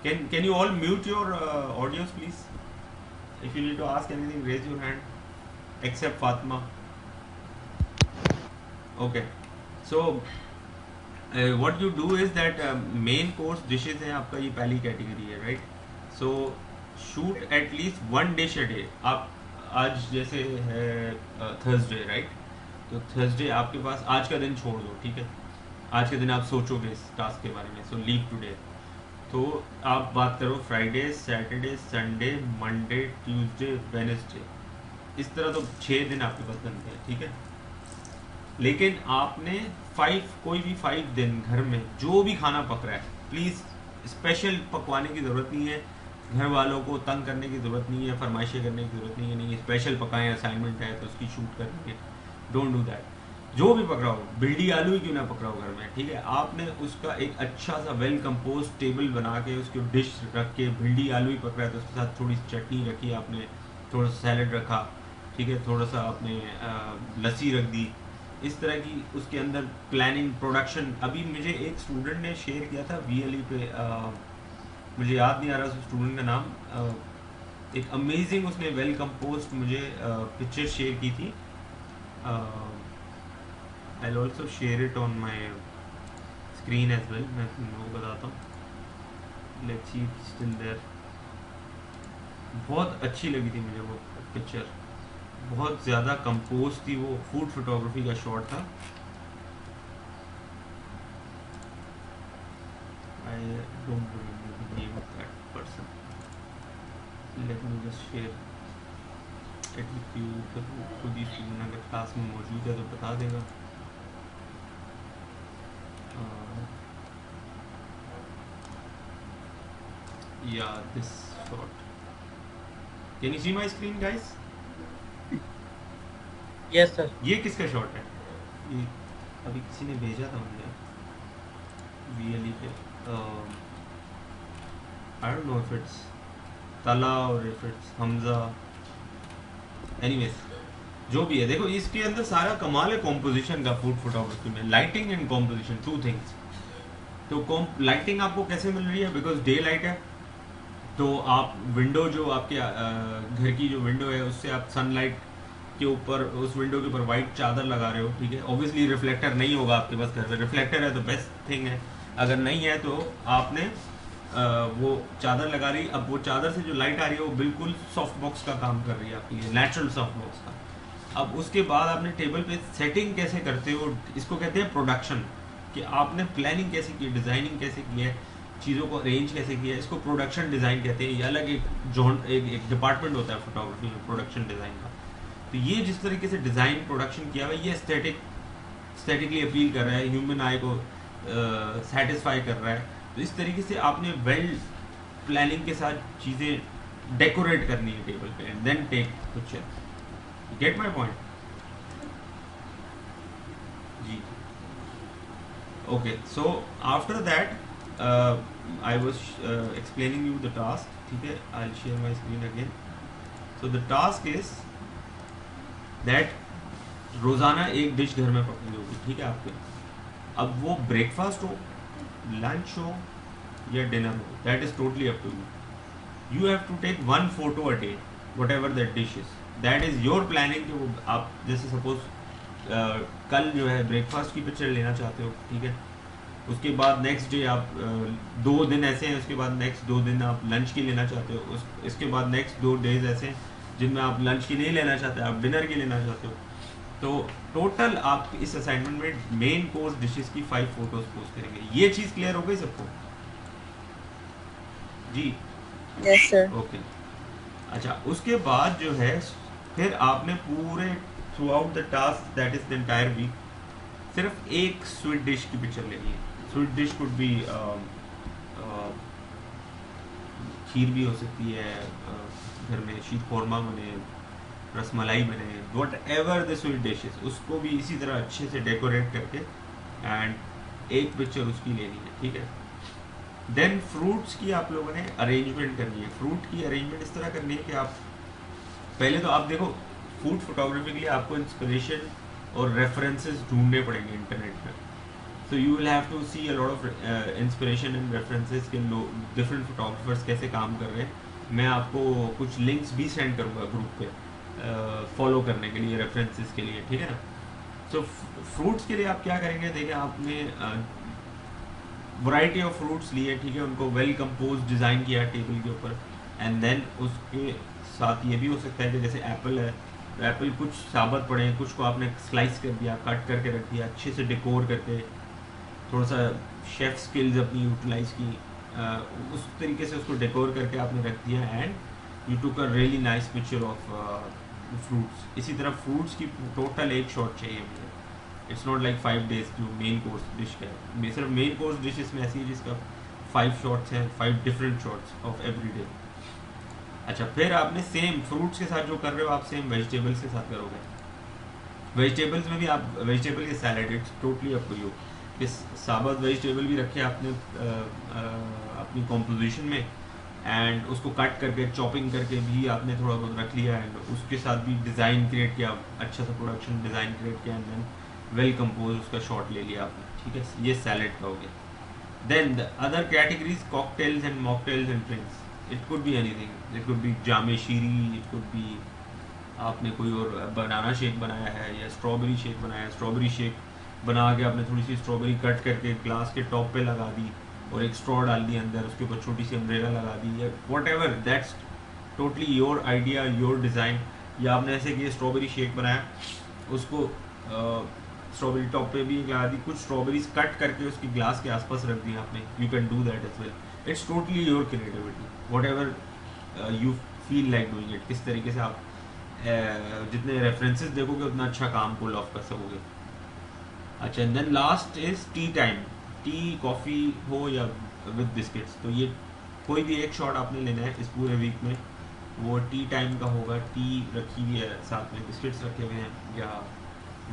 Can you all mute your audios please? If you need to ask anything raise your hand except Fatima. Okay, so what you do is that main course dishes हैं आपका, ये पहली कैटेगरी है, right? So shoot at least 1 dish a day. आप आज जैसे है Thursday right, तो थर्सडे आपके पास आज का दिन छोड़ दो, ठीक है, आज के दिन आप सोचोगे इस टास्क के बारे में, सो लीव टुडे। तो आप बात करो Friday, Saturday, Sunday, Monday, Tuesday, Wednesday, इस तरह तो 6 दिन आपके पास बनते हैं, ठीक है। लेकिन आपने 5 कोई भी 5 दिन घर में जो भी खाना पक रहा है, प्लीज़ स्पेशल पकवाने की ज़रूरत नहीं है, घर वालों को तंग करने की ज़रूरत नहीं है, फरमाइशें करने की ज़रूरत नहीं है, नहीं स्पेशल पकाएं, असाइनमेंट है तो उसकी शूट करनी है, डोंट डू दैट। जो भी पक रहा हो, भिंडी आलू ही क्यों ना पक रहा हो घर में, ठीक है, आपने उसका एक अच्छा सा वेल कंपोज टेबल बना के उसकी डिश रख के, भिंडी आलू ही पक रहा है तो उसके साथ थोड़ी चटनी रखी आपने, थोड़ा सा सैलड रखा, ठीक है, थोड़ा सा आपने लस्सी रख दी, इस तरह की उसके अंदर प्लानिंग, प्रोडक्शन। अभी मुझे एक स्टूडेंट ने शेयर किया था VLE पे, मुझे याद नहीं आ रहा उस स्टूडेंट का नाम, एक अमेजिंग उसने वेल कंपोस्ट मुझे पिक्चर शेयर की थी। I'll also share it on my screen as well, मैं तुमको बताता हूँ। Let's see if it's still there। बहुत अच्छी लगी थी मुझे वो पिक्चर, बहुत ज़्यादा कंपोज थी वो, फूड फोटोग्राफी का शॉट था। I don't remember the name of that person, let me just share it with you। फिर वो खुद ही स्टूडेंट अगर क्लास में मौजूद है तो बता देगा। Yeah, this shot. Can you see my screen, guys? Yes sir. ये किसका शॉट है? ये अभी किसी ने भेजा था मुझे VLE पे। I don't know if it's तला or if it's Hamza. Anyways, जो भी है, देखो इसके अंदर सारा कमाल है कॉम्पोजिशन का फूड फोटोग्राफी में, लाइटिंग एंड कॉम्पोजिशन, 2 थिंग्स। तो लाइटिंग आपको कैसे मिल रही है? बिकॉज डे लाइट है, तो आप विंडो जो आपके घर की जो विंडो है उससे आप सनलाइट के ऊपर, उस विंडो के ऊपर वाइट चादर लगा रहे हो, ठीक है। ऑब्वियसली रिफ्लेक्टर नहीं होगा आपके पास घर पे, रिफ्लेक्टर है तो बेस्ट थिंग है, अगर नहीं है तो आपने वो चादर लगा रही। अब वो चादर से जो लाइट आ रही है वो बिल्कुल सॉफ्ट बॉक्स का काम कर रही है आपके लिए, नेचुरल सॉफ्ट बॉक्स का। अब उसके बाद आपने टेबल पे सेटिंग कैसे करते हो, इसको कहते हैं प्रोडक्शन, कि आपने प्लानिंग कैसे की, डिज़ाइनिंग कैसे की है, चीज़ों को अरेंज कैसे किया है, इसको प्रोडक्शन डिज़ाइन कहते हैं। ये अलग एक डिपार्टमेंट होता है फोटोग्राफी में, प्रोडक्शन डिज़ाइन का। तो ये जिस तरीके से डिज़ाइन प्रोडक्शन किया हुआ है, ये एस्थेटिकली अपील कर रहा है, ह्यूमन आई को सेटिस्फाई कर रहा है। तो इस तरीके से आपने वेल प्लानिंग के साथ चीज़ें डेकोरेट करनी है टेबल पे, and then take picture. Get my point? जी, okay. So after that I was explaining you the task, ठीक है। I'll share my screen again. So the task is that रोज़ाना एक डिश घर में पकनी होगी, ठीक है आपके। अब वो ब्रेकफास्ट हो, लंच हो या डिनर हो, that is totally up to you. You have to take 1 photo a day, whatever that dish is, that is your planning। कि वो आप जैसे सपोज कल जो है ब्रेकफास्ट की पिक्चर लेना चाहते हो, ठीक है, उसके बाद नेक्स्ट डे आप 2 दिन ऐसे हैं, उसके बाद नेक्स्ट 2 दिन आप लंच की लेना चाहते हो, इसके बाद नेक्स्ट 2 डेज ऐसे हैं जिनमें आप लंच की नहीं लेना चाहते, आप डिनर की लेना चाहते हो। तो टोटल आप इस असाइनमेंट में मेन कोर्स डिशेस की 5 फोटोज पोस्ट करेंगे। ये चीज़ क्लियर हो गई सबको? जी, यस सर। ओके। अच्छा, उसके बाद जो है फिर आपने पूरे throughout the task, that is the entire week, सिर्फ एक स्वीट डिश की पिक्चर लेनी है। स्वीट डिश कुड बी खीर भी हो सकती है, घर में शीर खोरमा बने, रसमलाई बने, what ever the sweet dishes, उसको भी इसी तरह अच्छे से डेकोरेट करके एंड एक पिक्चर उसकी लेनी है, ठीक है। देन फ्रूट्स की आप लोगों ने अरेंजमेंट करनी है। फ्रूट की अरेंजमेंट इस तरह करनी है कि आप पहले तो आप देखो, फूड फोटोग्राफी के लिए आपको इंस्पिरेशन और रेफरेंसेस ढूंढने पड़ेंगे इंटरनेट में। So you will have to see a lot of inspiration and references के डिफरेंट फोटोग्राफर्स कैसे काम कर रहे हैं। मैं आपको कुछ लिंक्स भी सेंड करूँगा ग्रुप पे फॉलो करने के लिए, रेफरेंसेस के लिए, ठीक है ना। सो फ्रूट्स के लिए आप क्या करेंगे, देखिए आपने वैरायटी ऑफ फ्रूट्स लिए, ठीक है, उनको वेल कंपोज डिज़ाइन किया टेबल के ऊपर, एंड देन उसके साथ ये भी हो सकता है कि जैसे एप्पल है, तो एप्पल कुछ साबुत पड़े हैं, कुछ को आपने स्लाइस कर दिया, कट करके रख दिया, अच्छे से डेकोर करके, थोड़ा सा शेफ स्किल्स अपनी यूटिलाइज की, उस तरीके से उसको डेकोर करके आपने रख दिया and you took a really nice picture of fruits. इसी तरह फ्रूट्स की टोटल एक शॉट चाहिए मुझे। इट्स नॉट लाइक 5 डेज जो मेन कोर्स डिश है, सिर्फ मेन कोर्स डिश इसमें ऐसी है जिसका 5 शॉट्स हैं, 5 different shots of every day. अच्छा, फिर आपने सेम फ्रूट्स के साथ जो कर रहे हो आप सेम वेजिटेबल्स के साथ करोगे। वेजिटेबल्स में भी आप वेजिटेबल के salad, it's totally up to you. इस साबुत वेजिटेबल भी रखे आपने अपनी कॉम्पोजिशन में, एंड उसको कट करके चॉपिंग करके भी आपने थोड़ा बहुत रख लिया, एंड उसके साथ भी डिज़ाइन क्रिएट किया, अच्छा सा प्रोडक्शन डिज़ाइन क्रिएट किया, एंड देन वेल कंपोज उसका शॉट ले लिया आपने, ठीक है। ये सैलेड का हो गया। Then the other categories cocktails and mocktails and drinks. It could be anything, it could be Jam-e-Shirin, it could B आपने कोई और बनाना शेक बनाया है या स्ट्रॉबेरी शेक बनाया है, स्ट्रॉबेरी शेक बना के आपने थोड़ी सी स्ट्रॉबेरी कट करके ग्लास के टॉप पे लगा दी और एक स्ट्रॉ डाल दी अंदर, उसके ऊपर छोटी सी अम्ब्रेला लगा दी, या what ever, that's totally your idea, your design. या आपने ऐसे कि स्ट्रॉबेरी शेक बनाया, उसको स्ट्रॉबेरी टॉप पे भी लगा दी, कुछ स्ट्रॉबेरीज कट करके उसकी ग्लास के आसपास रख दी आपने, you can do that as well. It's totally your creativity, whatever you feel like doing it. किस तरीके से आप जितने रेफरेंसेस देखोगे उतना अच्छा काम पुल ऑफ कर सकोगे। अच्छा, then last is tea time. Tea coffee हो या विद बिस्किट्स, तो ये कोई भी एक शॉट आपने लेना है इस पूरे वीक में, वो टी टाइम का होगा। टी रखी हुई है, साथ में बिस्किट्स रखे हुए हैं या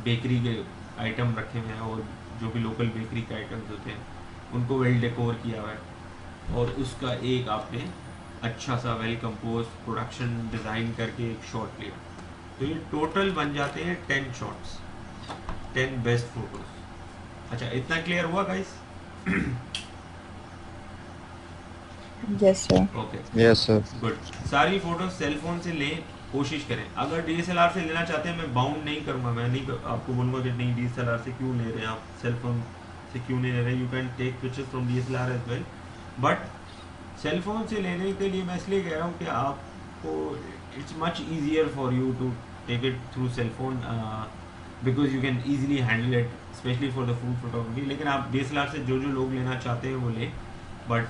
बेकरी के आइटम रखे हुए हैं, और जो भी लोकल बेकरी के आइटम्स होते हैं उनको वेल डेकोर किया हुआ है, और उसका एक आपने अच्छा सा वेल कंपोज प्रोडक्शन डिज़ाइन करके एक शॉट लिया। तो ये टोटल बन जाते हैं 10 शॉट्स, 10 बेस्ट फोटोज। अच्छा, इतना क्लियर हुआ guys? Yes sir. Okay, yes sir. Good. सारी फोटो सेल फोन से लें, कोशिश करें। अगर डीएसएलआर से लेना चाहते हैं, मैं बाउंड नहीं करूँगा, मैं नहीं आपको बोलूँगा कि नहीं डीएसएलआर से क्यों ले रहे हैं आप, सेल फोन से क्यों नहीं ले रहे। You can take pictures from DSLR as well, but cell phone से लेने के लिए मैं इसलिए कह रहा हूँ कि आपको it's much easier for you to take it through cell phone, because you can easily handle it, specially for the food photography. लेकिन आप डीएसएलआर से जो लोग लेना चाहते हैं वो लें, बट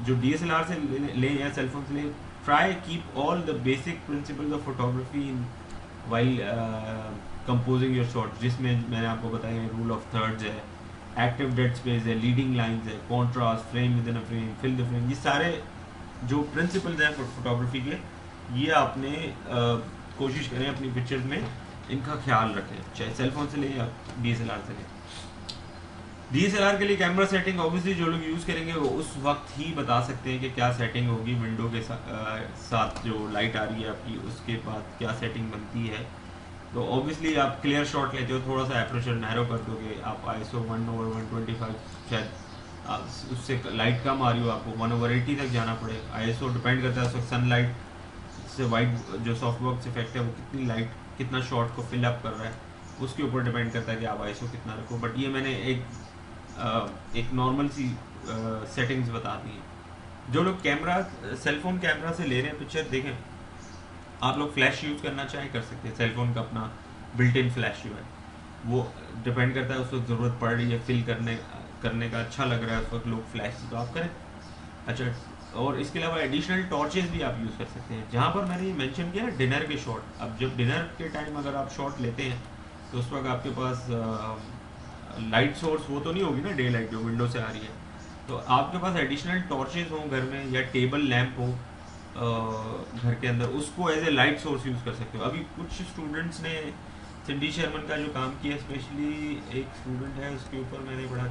जो डीएसएलआर से लें या सेल फोन से लें, try keep all the basic principles of photography in while composing your shot, जिसमें मैंने आपको बताया रूल ऑफ थर्ड्स है, एक्टिव डेड स्पेस है, लीडिंग लाइंस है, contrast, frame within a frame, fill the frame. ये सारे जो प्रिंसिपल्स हैं फोटोग्राफी के, ये आपने कोशिश करें अपनी पिक्चर्स में इनका ख्याल रखें, चाहे सेल फोन से लें या डीएसएलआर से लें। डीएसएलआर के लिए कैमरा सेटिंग ऑब्वियसली जो लोग यूज़ करेंगे वो उस वक्त ही बता सकते हैं कि क्या सेटिंग होगी। विंडो के साथ जो लाइट आ रही है आपकी, उसके बाद क्या सेटिंग बनती है। तो ऑब्वियसली आप क्लियर शॉट लेते हो, थोड़ा सा एपरेचर नैरो कर दोगे, आप ISO 1/125 शायद उससे लाइट कम आ रही हो, आपको 1/80 तक जाना पड़ेगा। ISO डिपेंड करता है उस वक्त सनलाइट से वाइट जो सॉफ्ट बॉक्स इफेक्ट है वो कितनी लाइट, कितना शॉट को फिल अप कर रहा है, उसके ऊपर डिपेंड करता है कि आप ISO कितना रखो। बट ये मैंने एक नॉर्मल सी सेटिंग्स बता दी हैं। जो लोग कैमरा सेलफोन कैमरा से ले रहे हैं पिक्चर, देखें आप लोग फ्लैश यूज़ करना चाहें कर सकते हैं, सेलफोन का अपना बिल्ट इन फ्लैश जो है वो डिपेंड करता है उस वक्त ज़रूरत पड़ रही है, फिल करने का अच्छा लग रहा है उस वक्त लोग फ्लैश तो आप करें। अच्छा, और इसके अलावा एडिशनल टॉर्चेस भी आप यूज़ कर सकते हैं। जहाँ पर मैंने ये मेंशन किया ना डिनर के शॉट, अब जब डिनर के टाइम अगर आप शॉट लेते हैं तो उस वक्त आपके पास लाइट सोर्स वो तो नहीं होगी ना, डे लाइट जो विंडो से आ रही है, तो आपके पास एडिशनल टॉर्चेस हों घर में या टेबल लैंप हो घर के अंदर, उसको as a light source use कर सकते हो। अभी कुछ स्टूडेंट्स ने सिंडी शर्मन का जो काम किया, स्पेशली एक स्टूडेंट है उसके ऊपर मैंने बड़ा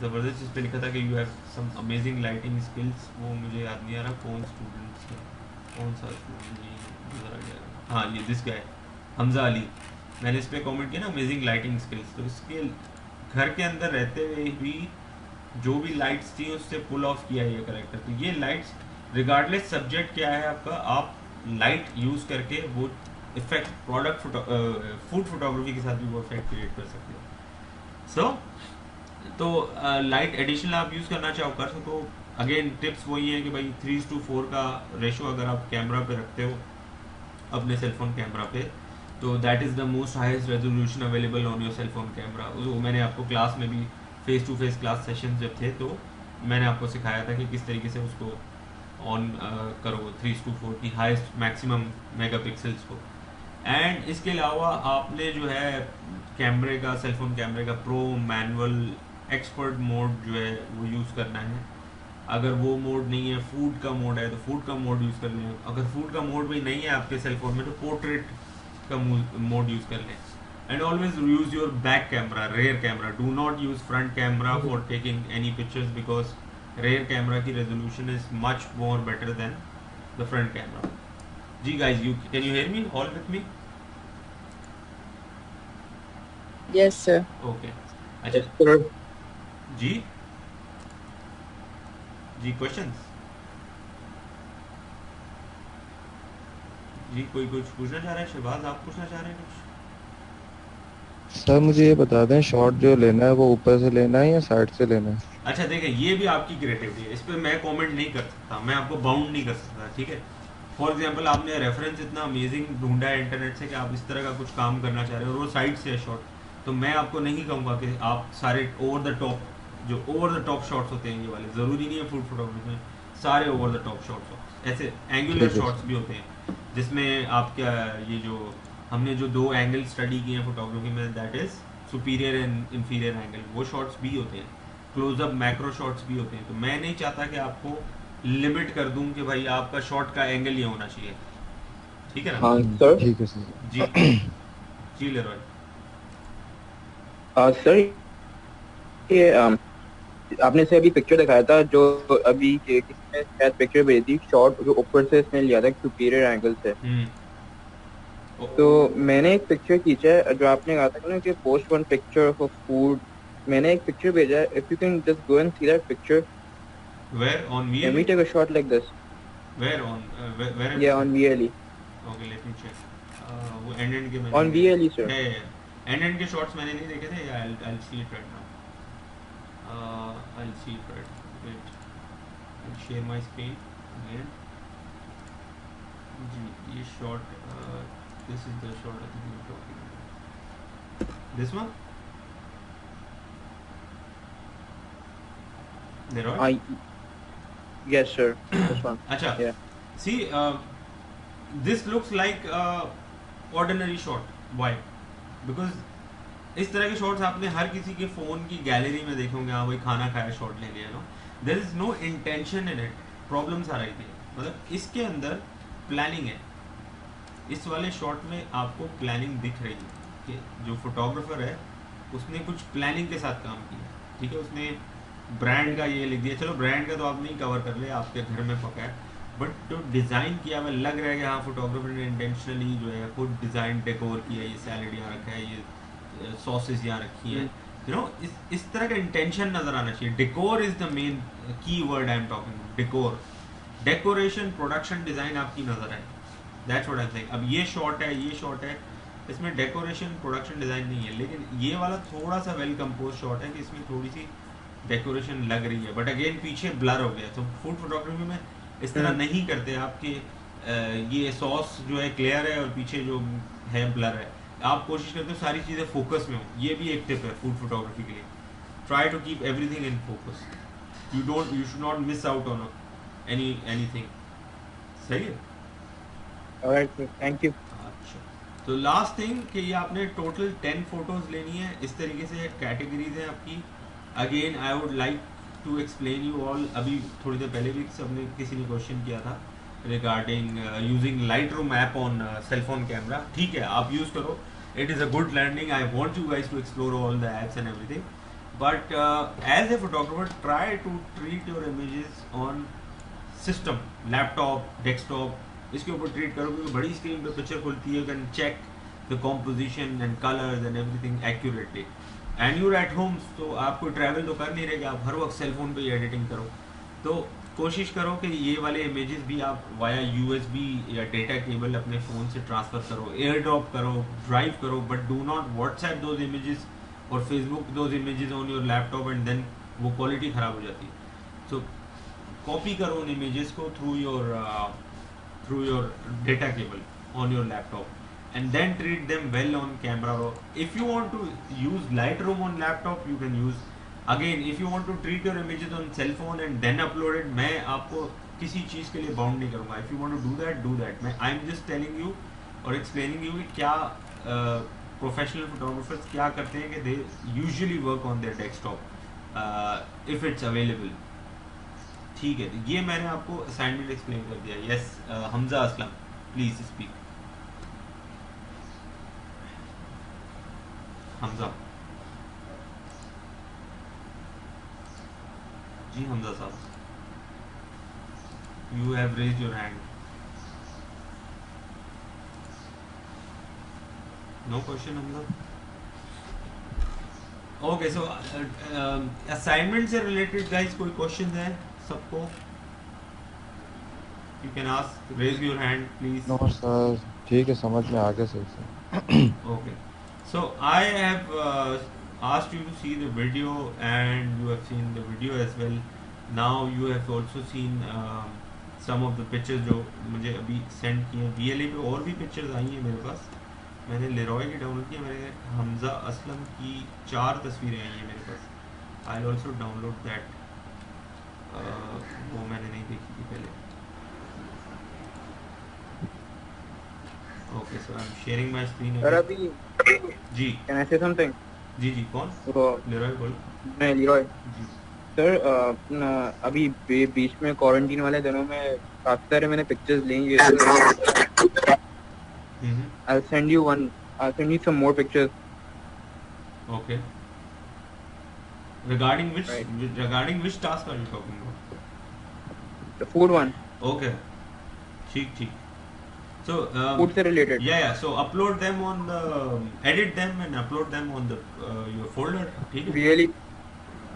ज़बरदस्त इस पर लिखा था कि you have some amazing lighting skills. वो मुझे याद नहीं आ रहा कौन स्टूडेंट्स है, कौन सा स्टूडेंट, हाँ ये दिस गाय हमजा अली। मैंने इस पर कमेंट किया ना अमेजिंग लाइटिंग स्किल्स, तो इसके घर के अंदर रहते हुए भी जो भी लाइट्स थी उससे पुल ऑफ किया ये करेक्टर। तो ये लाइट्स रिगार्डलेस सब्जेक्ट क्या है आपका, आप लाइट यूज़ करके वो इफेक्ट प्रोडक्ट फूड फोटोग्राफी के साथ भी वो इफेक्ट क्रिएट कर सकते हो। तो लाइट एडिशनल आप यूज़ करना चाहो कर सको, अगेन टिप्स वही है कि भाई 3:4 का रेशो अगर आप कैमरा पे रखते हो अपने सेलफोन कैमरा पे, तो that is the most highest resolution available on your cellphone camera. वो मैंने आपको क्लास में भी face to face class session जब थे तो मैंने आपको सिखाया था कि किस तरीके से उसको ऑन करो 3:4 की हाईएस्ट मैक्सिमम मेगापिक्सल्स को। एंड इसके अलावा आपने जो है कैमरे का, सेलफोन कैमरे का प्रो, मैनुअल, एक्सपर्ट मोड जो है वो यूज़ करना है। अगर वो मोड नहीं है, फूड का मोड है तो फूड का मोड यूज़ कर लें। अगर फूड का मोड भी नहीं है आपके सेलफोन में तो पोर्ट्रेट का मोड यूज़ कर लें। And always use your back camera, rear camera. Do not use front camera for taking any pictures because rear camera की resolution is much more better than the front camera. जी guys, you can you hear me all with me? Yes, sir. Okay, अच्छा जी जी, questions जी, कोई कुछ पूछना चाह रहा है? शहबाज, आप पूछना चाह रहे हैं कुछ? सर मुझे ये बता दें, शॉट जो लेना है वो ऊपर से लेना है या साइड से लेना है? अच्छा देखें, ये भी आपकी क्रिएटिविटी है, इस पर मैं कमेंट नहीं कर सकता, मैं आपको बाउंड नहीं कर सकता, ठीक है। फॉर एग्जांपल आपने रेफरेंस इतना अमेजिंग ढूंढा है इंटरनेट से कि आप इस तरह का कुछ काम करना चाह रहे हो और वो साइड से है शॉट, तो मैं आपको नहीं कहूँगा कि आप सारे ओवर द टॉप, जो ओवर द टॉप शॉट्स होते हैं ये वाले, ज़रूरी नहीं है फूड फोटोग्राफी में सारे ओवर द टॉप शॉट्स हो, ऐसे एंगुलर शॉट्स भी होते हैं जिसमें आपका ये जो हमने जो 2 एंगल स्टडी किए हैं फोटोग्राफी में, that is superior and inferior angle, वो शॉट्स भी होते हैं, क्लोजअप मैक्रो शॉट्स भी होते हैं। तो मैं नहीं चाहता कि आपको लिमिट कर दूं कि भाई आपका शॉट का एंगल ये होना चाहिए, ठीक है ना? हाँ सर। ठीक है सर। जी जी लेरॉय। सर ये आपने से अभी पिक्चर दिखाया था जो अभी किसने शायद पिक्चर भेजी थी, शॉट जो ऊपर से इसने लिया था सुपीरियर एंगल से। तो मैंने एक पिक्चर खींचा है जो आपने कहा था ना कि post one picture of food, मैंने एक पिक्चर भेजा है, if you can just go and see that picture. Where on VLE? Can we take a shot like this? Where on where Yeah, on VLE. Okay, let me check. वो end के मैंने On VLE sir. है end के shots मैंने नहीं देखे थे। I'll see it right now. I'll see it right. Wait. I'll share my screen again. जी, ये shot this is the shot I think you're talking about. This one? There are? Yes sir. This one. अच्छा, Yeah. see, this looks like ordinary shot. Why? Because इस तरह के shots आपने हर किसी के phone की gallery में देखे होंगे। हाँ भाई खाना खाया, शॉट ले लिया, no there is no intention in it. Problems आ रही थी, मतलब इसके अंदर प्लानिंग है। इस वाले शॉट में आपको प्लानिंग दिख रही है कि जो फोटोग्राफर है उसने कुछ प्लानिंग के साथ काम किया, ठीक है। उसने ब्रांड का ये लिख दिया, चलो ब्रांड का तो आप नहीं कवर कर ले, आपके घर में पका है, बट जो डिज़ाइन किया हुआ लग रहा है कि हाँ फोटोग्राफर ने इंटेंशनली जो है खुद डिज़ाइन डेकोर किया है, ये सैलड यहाँ रखा है, ये सॉसेस यहाँ रखी है, यू नो इस तरह का इंटेंशन नज़र आना चाहिए। डेकोर इज़ द मेन की word I am talking. Decor, decoration, production, design आपकी नज़र आए, that's what I am saying. अब ये शॉट है, ये शॉट है, इसमें डेकोरेशन, प्रोडक्शन, डिज़ाइन नहीं है, लेकिन ये वाला थोड़ा सा वेल कंपोज शॉट है कि इसमें थोड़ी सी डेकोरेशन लग रही है, बट अगेन पीछे ब्लर हो गया। तो फूड फोटोग्राफी में इस तरह नहीं करते, आपके ये सॉस जो है क्लियर है और पीछे जो है ब्लर है। आप कोशिश करते हो सारी चीज़ें फोकस में हो, ये भी एक टिप है फूड फोटोग्राफी के लिए। Try to keep everything in focus, you should not miss out on anything. सही है? Alright sir, thank you. अच्छा, तो लास्ट थिंग कि ये आपने टोटल 10 फोटोज लेनी है। इस तरीके से कैटेगरीज हैं आपकी। Again I would like to explain you all, अभी थोड़ी देर पहले भी सबने किसी ने क्वेश्चन किया था regarding using Lightroom app on cellphone camera. ठीक है, आप यूज़ करो, it is a good learning. I want you guys to explore all the apps and everything, but as a photographer try to treat your images on system, laptop, desktop, इसके ऊपर treat करो, क्योंकि बड़ी screen पर picture खुलती है, you can check the composition and colours and everything accurately. And you're at home, तो आपको ट्रैवल तो कर नहीं रहे कि आप हर वक्त सेलफोन पे एडिटिंग करो। तो कोशिश करो कि ये वाले इमेजेस भी आप वाया USB या डेटा केबल अपने फ़ोन से ट्रांसफ़र करो, एयर ड्रॉप करो, ड्राइव करो, but do not WhatsApp those images और Facebook those images on your laptop and then वो क्वालिटी ख़राब हो जाती है। सो कॉपी करो उन इमेजेस को through your data cable on your laptop and then treat them well on camera. If you want to use Lightroom on laptop, you can use. Again, if you want to treat your images on cell phone and then upload it, मैं आपको किसी चीज़ के लिए bound नहीं करूँगा. If you want to do that, do that. मैं I'm just telling you और explaining you कि क्या professional photographers क्या करते हैं कि they usually work on their desktop if it's available. ठीक है, ये मैंने आपको assignment explain कर दिया. Yes, Hamza Aslam, please speak. Hamza ji, Hamza sahab, you have raised your hand. No question Hamza. Okay, so assignment से रिलेटेड गाइस कोई क्वेश्चन है सबको? You can ask, raise your hand please. No sir, ठीक है, समझ में आ गया sir. Okay. So I have asked you to see the video and you have seen the video as well. Now you have also seen some of the pictures जो मुझे अभी send किए हैं. VLA पे और भी पिक्चर्स आई हैं मेरे पास. मैंने लेरॉय की डाउनलोड की, मेरे हमजा असलम की 4 तस्वीरें आई हैं मेरे पास. I will also download that. वो मैंने नहीं देखी थी पहले. Okay, so I am sharing my screen. Sir अभी जी, कैन आई से समथिंग? जी जी, कौन? लेरॉय बोल. मैं लेरॉय. जी सर, अभी बीच में क्वारंटीन वाले दिनों में काफी सारे मैंने पिक्चर्स लिए. I'll send you one. I'll send you some more pictures. Okay. Regarding which Right. regarding which task are you talking about? The food one. Okay. ठीक. So Food से related. yeah. So upload them on the, edit them and upload them on the your folder. ठीक है? VLE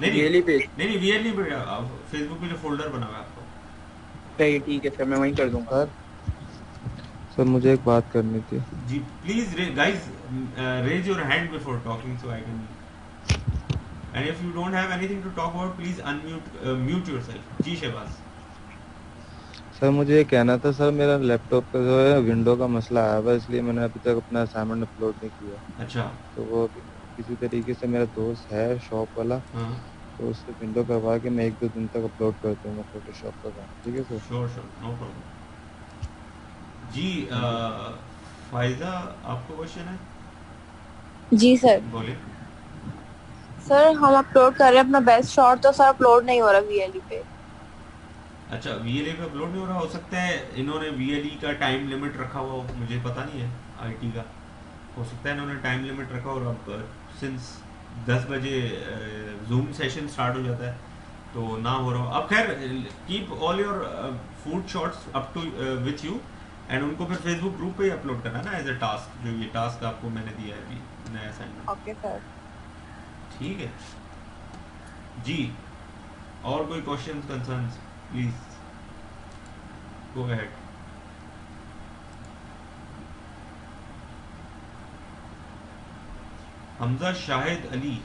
नहीं page. नहीं VLE पे Facebook पे जो folder बना हुआ है आपको. सही, ठीक है सर, मैं वहीं कर दूंगा. सर मुझे एक बात करनी थी. जी please guys, raise your hand before talking so I can. And if you don't have anything to talk about, please mute yourself. जी शहबाज. सर मुझे ये कहना था सर, मेरा लैपटॉप का जो है विंडो का मसला आया हुआ, इसलिए मैंने अभी तक अपना असाइनमेंट अपलोड नहीं किया. अच्छा. तो वो किसी तरीके से मेरा दोस्त है शॉप वाला, हाँ. तो उससे विंडो करवा के मैं 1-2 दिन तक अपलोड कर दूँगा फोटोशॉप का काम. ठीक है सर? Sure, no problem. जी फाइजा, आपको क्वेश्चन है? जी सर. बोलिए. सर हम अपलोड कर रहे हैं अपना बेस्ट शॉट, तो सर अपलोड नहीं हो रहा VLE पे. अच्छा, VLA पे अपलोड नहीं हो रहा. हो सकता है इन्होंने VLE का टाइम लिमिट रखा हुआ हो, मुझे पता नहीं है IT का. हो सकता है इन्होंने टाइम लिमिट रखा और अब सिंस 10 बजे जूम सेशन स्टार्ट हो जाता है तो ना हो रहा हो. अब खैर, keep all your food shots up to with you एंड उनको फिर फेसबुक ग्रुप पे ही अपलोड करना ना एज अ टास्क, जो ये टास्क आपको मैंने दिया है अभी नया असाइनमेंट. Okay sir. ठीक है जी. और कोई questions, concerns, please go ahead. Hamza Shahid Ali,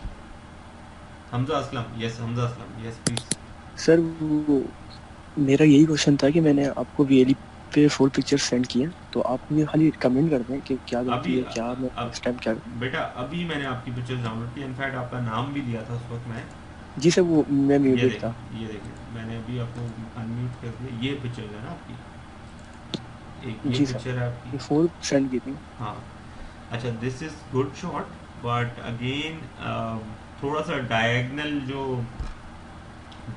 Hamza Aslam. Yes, Hamza Aslam. Yes please. Sir वो मेरा यही क्वेश्चन था कि मैंने आपको VLE पे 4 पिक्चर सेंड किए, तो आप मुझे खाली कमेंट कर दें कि क्या गलती है, क्या मैं नेक्स्ट टाइम क्या. बेटा अभी मैंने आपकी पिक्चर्स डाउनलोड की. इनफैक्ट आपका नाम भी लिया था उस वक्त मैं. जी सर, वो मैं ये म्यूटेड था. ये देखिए, मैंने अभी आपको अनम्यूट कर दिया. ये पिक्चर है ना आपकी, एक ये जी सर. पिक्चर है आपकी. 4 सेंड की थी. हाँ. अच्छा, this is good shot but again थोड़ा सा डायगोनल जो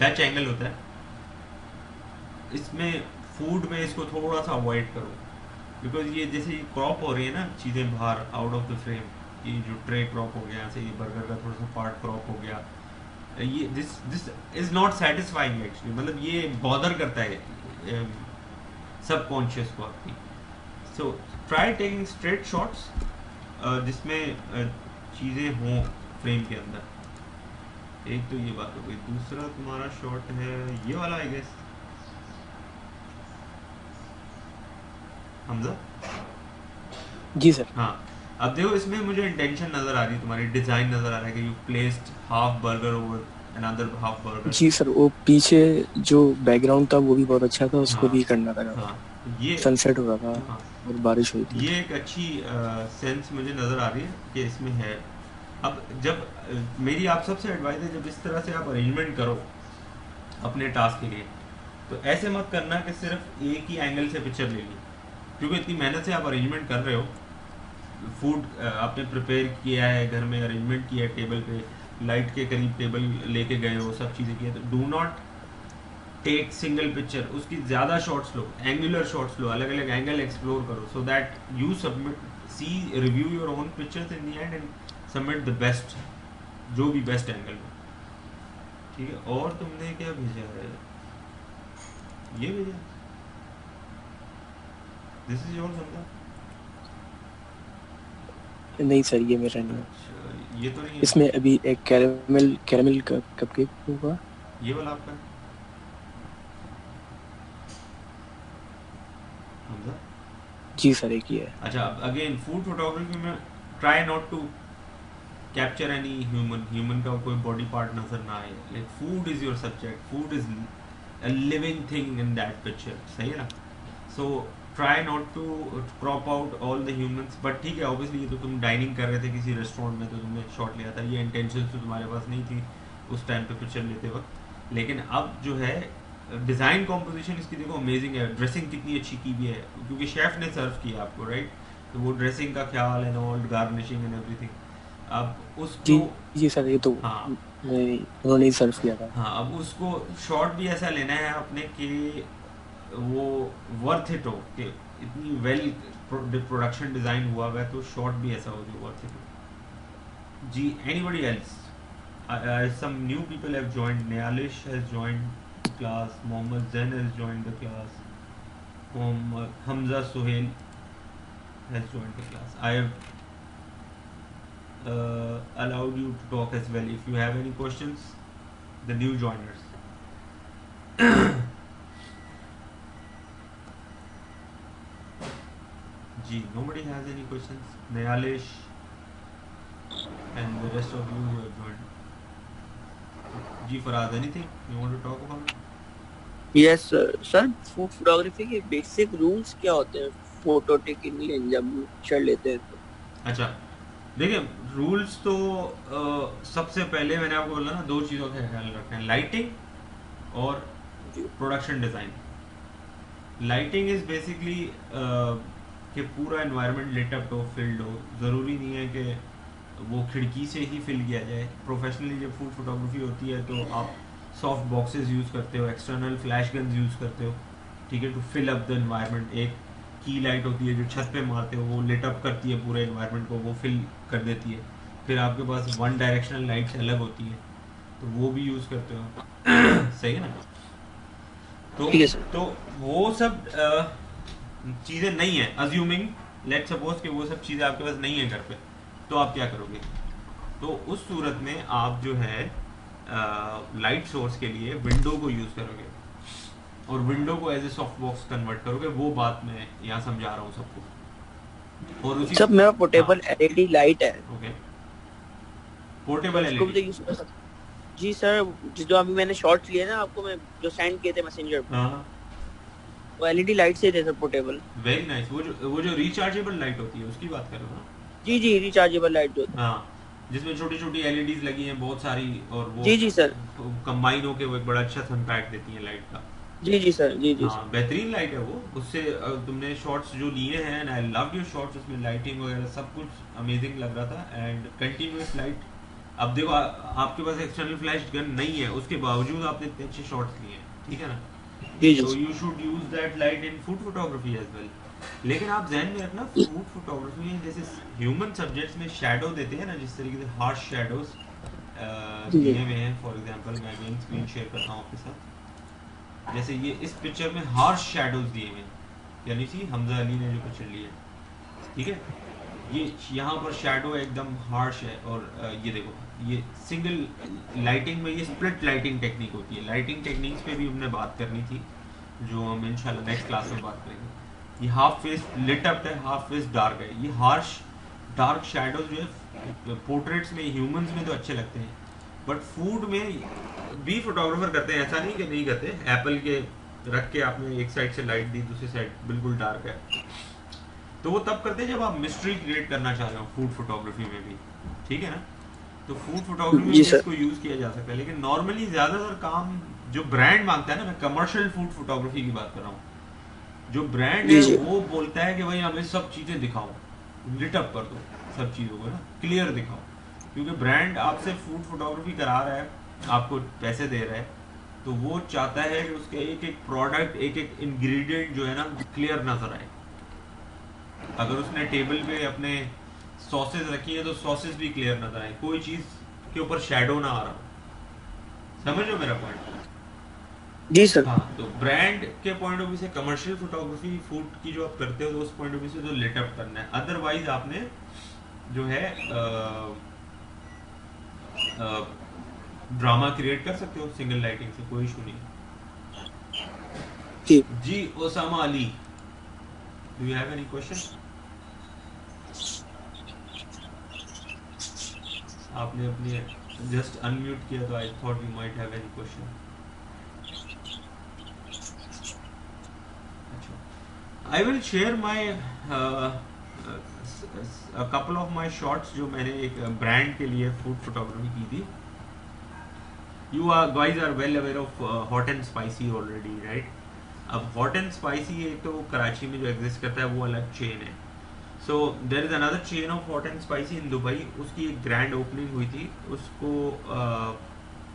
डच एंगल होता है इसमें फूड में इसको थोड़ा सा अवॉइड करो, बिकॉज ये जैसे क्रॉप हो रही है ना चीज़ें बाहर आउट ऑफ द फ्रेम. ये जो ट्रे क्रॉप हो गया, ऐसे ये बर्गर का थोड़ा सा पार्ट क्रॉप हो गया, ये this is not satisfying actually. मतलब ये बॉदर करता है सबकॉन्शियस को आपकी. So try taking straight shots जिसमें चीज़ें हों फ्रेम के अंदर. एक तो ये बात हो गई. दूसरा तुम्हारा शॉट है ये वाला I guess. Hamza ji sir. हाँ. अब देखो इसमें मुझे इंटेंशन नज़र आ रही है, तुम्हारी डिज़ाइन नज़र आ रहा है कि you placed half burger over another half burger. जी सर, वो पीछे जो बैकग्राउंड था वो भी बहुत अच्छा था, उसको हाँ, भी करना था। हाँ, ये सनसेट हो रहा था हाँ, और बारिश हुई थी। ये एक अच्छी सेंस मुझे नज़र आ रही है कि इसमें है। अब जब मेरी आप सबसे एडवाइस है, जब इस तरह से आप अरेंजमेंट करो अपने टास्क के लिए, तो ऐसे मत करना कि सिर्फ एक ही एंगल से पिक्चर ले ली, क्योंकि इतनी मेहनत से आप अरेंजमेंट कर रहे हो, फूड आपने प्रिपेयर किया है, घर में अरेंजमेंट किया है, टेबल पे लाइट के करीब टेबल लेके गए हो, सब चीज़ें की है, तो do not take single picture, उसकी ज़्यादा शॉट्स लो, एंगुलर शॉट्स लो, अलग अलग एंगल एक्सप्लोर करो, so that you submit see review your own pictures in the end and submit the best, जो भी बेस्ट एंगल हो, ठीक है। और तुमने क्या भेजा है, ये भेजा, दिस इज योर समझा? नहीं सर, ये मेरा नहीं है। अच्छा, ये तो नहीं है इसमें अभी एक कैरेमल कपकेक होगा, ये वाला आपका है? समझा? जी सर, एक ही है। अच्छा, अगेन फूड फोटोग्राफी में try not to capture any human का कोई बॉडी पार्ट नजर ना आए, like food is your subject, food is a living thing in that picture, सही है ना? So try not to crop out all the humans, but ठीक है, ऑब्वियसली ये तो तुम डाइनिंग कर रहे थे किसी रेस्टोरेंट में, तो तुमने शॉट लिया था, ये इंटेंशन तो तुम्हारे पास नहीं थी उस टाइम पे पिक्चर लेते वक्त। लेकिन अब जो है डिज़ाइन कॉम्पोजिशन इसकी देखो अमेजिंग है, ड्रेसिंग कितनी अच्छी की हुई है, क्योंकि शेफ ने सर्व किया आपको, राइट? तो वो ड्रेसिंग का ख्याल and all, garnishing and everything, अब उसको जी सर, ये तो हाँ उन्होंने ही सर्व किया था। हाँ, अब उसको शॉट भी ऐसा लेना है आपने कि वो वर्थ इट हो, कि इतनी वेल प्रोडक्शन डिज़ाइन हुआ है, तो शॉट भी ऐसा हो जो वर्थ इट हो। जी, anybody else? some new people have joined. Nealish has joined class, Mohammad Zain has joined the class, Hamza Suhail has joined the class. I have allowed you to talk as well if you have any questions, the new joiners. Gee, nobody has any questions? Nealish and the rest of you who have joined. जी Faraz, anything you want to talk about? Yes sir, food photography के basic rules क्या होते हैं photo taking लिए जब picture लेते हैं तो? अच्छा, देखिए रूल्स तो सबसे पहले मैंने आपको बोला ना, दो चीज़ों का ख्याल रखना है, लाइटिंग और production design. Lighting is basically कि पूरा एनवायरनमेंट लिट अप हो, फिल्ड हो, ज़रूरी नहीं है कि वो खिड़की से ही फिल किया जाए। प्रोफेशनली जब फूड फोटोग्राफी होती है तो आप सॉफ्ट बॉक्सेस यूज़ करते हो, एक्सटर्नल फ्लैश गन्स यूज़ करते हो, ठीक है, to fill up the environment. एक की लाइट होती है जो छत पे मारते हो, वो लिट अप करती है पूरे एनवायरनमेंट को, वो फिल कर देती है। फिर आपके पास वन डायरेक्शनल लाइट्स अलग होती हैं, तो वो भी यूज़ करते हो। सही है ना? तो वो सब चीज़ें नहीं है, अज्यूमिंग लेट सपोज कि वो सब चीज़ें आपके पास नहीं है घर पे, तो आप क्या करोगे? तो उस सूरत में आप जो है लाइट सोर्स के लिए विंडो को यूज़ करोगे और विंडो को as a soft box convert करोगे। वो बात मैं यहाँ समझा रहा हूँ सबको। और उसी सब मेरा पोर्टेबल एलईडी लाइट है। ओके, पोर्टेबल एलईडी जी सर, जो अभी मैंने शॉट्स लिए ना आपको, मैं जो सेंड किए थे मैसेंजर पे, वो एलईडी लाइट से थे सर, पोर्टेबल। Very nice. वो जो रिचार्जेबल लाइट होती है उसकी बात कर रहे हो ना? जी जी, रिचार्जेबल लाइट जो, हाँ, जिसमें छोटी छोटी एलईडीज लगी हैं बहुत सारी, और वो जी जी सर कंबाइन होके वो एक बड़ा अच्छा इम्पैक्ट देती है लाइट का। जी जी सर, जी जी हाँ, बेहतरीन लाइट है वो। उससे तुमने शॉट्स जो लिए हैं, and I loved your shots, उसमें लाइटिंग वगैरह सब कुछ अमेजिंग लग रहा था, एंड कंटिन्यूअस लाइट। अब देखो आपके पास एक्सटर्नल फ्लैश गन नहीं है, उसके बावजूद आपने इतने अच्छे शॉट्स लिए हैं, ठीक है ना? तो you should use that light in food photography as well. लेकिन आप ध्यान में रखना, फूड फोटोग्राफी में जैसे ह्यूमन सब्जेक्ट्स में शैडो देते हैं ना, जिस तरीके से हार्श शैडोज दिए हुए हैं, फॉर एग्जांपल मैं मेन स्क्रीन शेयर करता हूँ आपके साथ, जैसे ये इस पिक्चर में हार्श शैडोज दिए हुए हैं, यानी कि हमजा अली ने जो पिक्चर ली है, ठीक है, ये यहाँ पर शैडो एकदम हार्श है, और ये देखो ये सिंगल लाइटिंग में ये स्प्लिट लाइटिंग टेक्निक होती है। लाइटिंग टेक्निक्स पे भी हमने बात करनी थी, जो हम इंशाल्लाह नेक्स्ट क्लास में बात करेंगे। ये हाफ फेस लिट अप है, हाफ फेस डार्क है। ये हार्श डार्क शैडोज जो है पोर्ट्रेट्स में, ह्यूमंस में तो अच्छे लगते हैं, बट फूड में भी फोटोग्राफर करते हैं, ऐसा नहीं कि नहीं करते। एप्पल के रख के आपने एक साइड से लाइट दी, दूसरी साइड बिल्कुल डार्क है, तो वो तब करते हैं जब आप मिस्ट्री क्रिएट करना चाह रहे हो फूड फोटोग्राफी में भी, ठीक है ना। तो फूड फोटोग्राफी में इसको यूज किया जा सकता है, लेकिन नॉर्मली ज्यादातर काम जो ब्रांड मांगता है ना, मैं कमर्शियल फूड फोटोग्राफी की बात कर रहा हूँ, जो ब्रांड है वो बोलता है कि भाई हमें सब चीजें दिखाओ, लिट अप कर दो सब चीजों को ना, क्लियर दिखाओ, क्योंकि ब्रांड आपसे फूड फोटोग्राफी करा रहा है, आपको पैसे दे रहा है, तो वो चाहता है कि उसके एक एक प्रोडक्ट, एक एक इंग्रेडिएंट जो है ना क्लियर नजर आए। अगर उसने टेबल पे अपने सॉसेस रखी है तो सॉसेस भी क्लियर नजर आए, कोई चीज के ऊपर शैडो ना आ रहा हो। समझ लो मेरा पॉइंट? जी सर। हाँ, तो ब्रांड के पॉइंट ऑफ व्यू से कमर्शियल फोटोग्राफी फूड की जो आप करते हो तो उस पॉइंट ऑफ व्यू से तो लिट अप करना है, अदरवाइज आपने जो है ड्रामा क्रिएट कर सकते हो सिंगल लाइटिंग से, कोई इशू नहीं। जी Osama Ali, do you have any question? आपने अपने जस्ट अनम्यूट किया तो I thought you might have any question. I will share my a couple of my shots जो मैंने एक ब्रांड के लिए फूड फोटोग्राफी की थी। You are guys are well aware of hot and spicy already, right? अब hot and spicy एक तो कराची में जो एग्जिस्ट करता है वो अलग चेन है। So there is another chain of hot and spicy in Dubai, उसकी एक ग्रैंड ओपनिंग हुई थी, उसको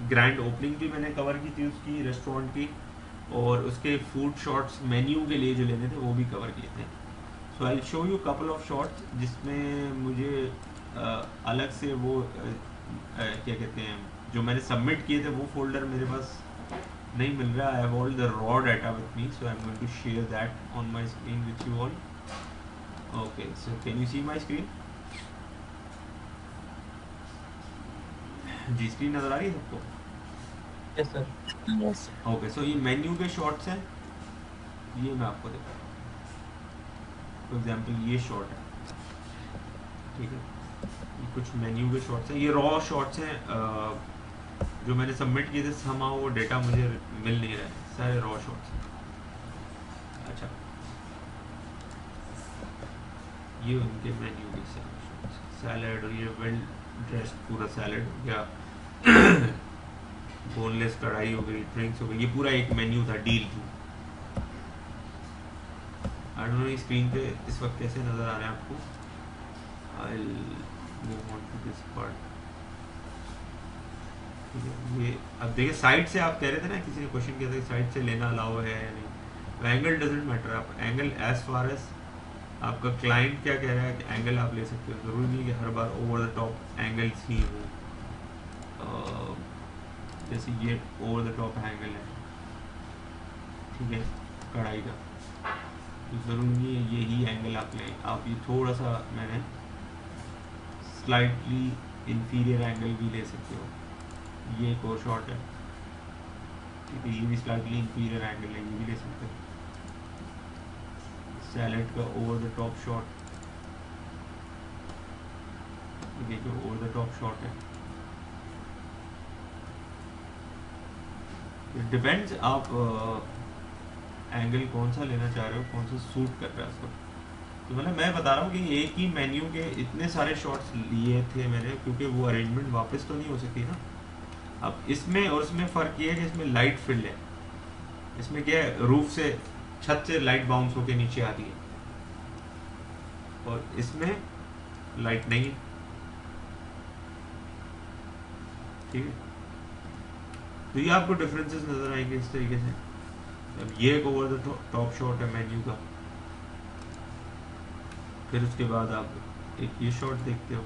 ग्रैंड ओपनिंग भी मैंने कवर की थी उसकी रेस्टोरेंट की, और उसके फूड शॉट्स मेन्यू के लिए जो लेने थे वो भी कवर किए थे। So I show you couple of shots जिसमें मुझे अलग से वो क्या कहते हैं जो मैंने सबमिट किए थे वो फोल्डर मेरे पास नहीं मिल रहा। I have all the raw data with me, so I am going to share that on my screen with you all. Okay, so can you see my screen? जी स्क्रीन नजर आ रही है सबको? Yes sir. Yes. Okay, so ये menu के shots हैं, ये मैं आपको दिखाता हूँ। फॉर एग्जांपल ये शॉट है, ठीक है, ये कुछ मेन्यू के शॉट्स हैं, ये रॉ शॉट्स हैं जो मैंने सबमिट किए थे, somehow वो डेटा मुझे मिल नहीं रहा है, सारे रॉ शॉट्स हैं। अच्छा, ये उनके मेन्यू के शॉट्स, सैलड, और ये वेल ड्रेस्ड पूरा सैलड हो गया, बोनलेस कढ़ाई हो गई, ड्रिंक्स हो गई, ये पूरा एक मेन्यू था, डील थी। आई डोंट नो स्क्रीन पे इस वक्त कैसे नजर आ रहे हैं आपको। I will move on to this part. ये अब देखिए साइड से आप कह रहे थे ना, किसी ने क्वेश्चन किया था कि साइड से लेना अलाउ है या नहीं, तो एंगल डजंट मैटर। आप एंगल एज फार एज आपका क्लाइंट क्या कह रहा है कि एंगल आप ले सकते हो, जरूरी नहीं कि हर बार ओवर द टॉप एंगल्स ही हो। जैसे ये ओवर द टॉप एंगल है, ठीक है, कढ़ाई का, तो ज़रूरी नहीं है यही एंगल आप लें। आप ये थोड़ा सा मैंने स्लाइटली इंफीरियर एंगल भी ले सकते हो। ये एक और शॉट है, ठीक है, ये भी स्लाइटली इंफीरियर एंगल है, ये भी ले सकते हो। सैलेड का ओवर द टॉप शॉट, ये देखिए ओवर द टॉप शॉट है। इट डिपेंड्स आप एंगल कौन सा लेना चाह रहे हो, कौन सा सूट कर रहा है उसको। तो मतलब मैं बता रहा हूँ कि एक ही मेन्यू के इतने सारे शॉट्स लिए थे मैंने, क्योंकि वो अरेंजमेंट वापस तो नहीं हो सकती ना। अब इसमें और इसमें फ़र्क ये है कि इसमें लाइट फील्ड है, इसमें क्या है, रूफ से, छत से लाइट बाउंस होके नीचे आती है, और इसमें लाइट नहीं है, ठीक है। तो ये आपको डिफरेंसेस नजर आएंगे इस तरीके से। अब ये एक ओवर द टॉप शॉट है मेन्यू का, फिर उसके बाद आप एक ये शॉट देखते हो,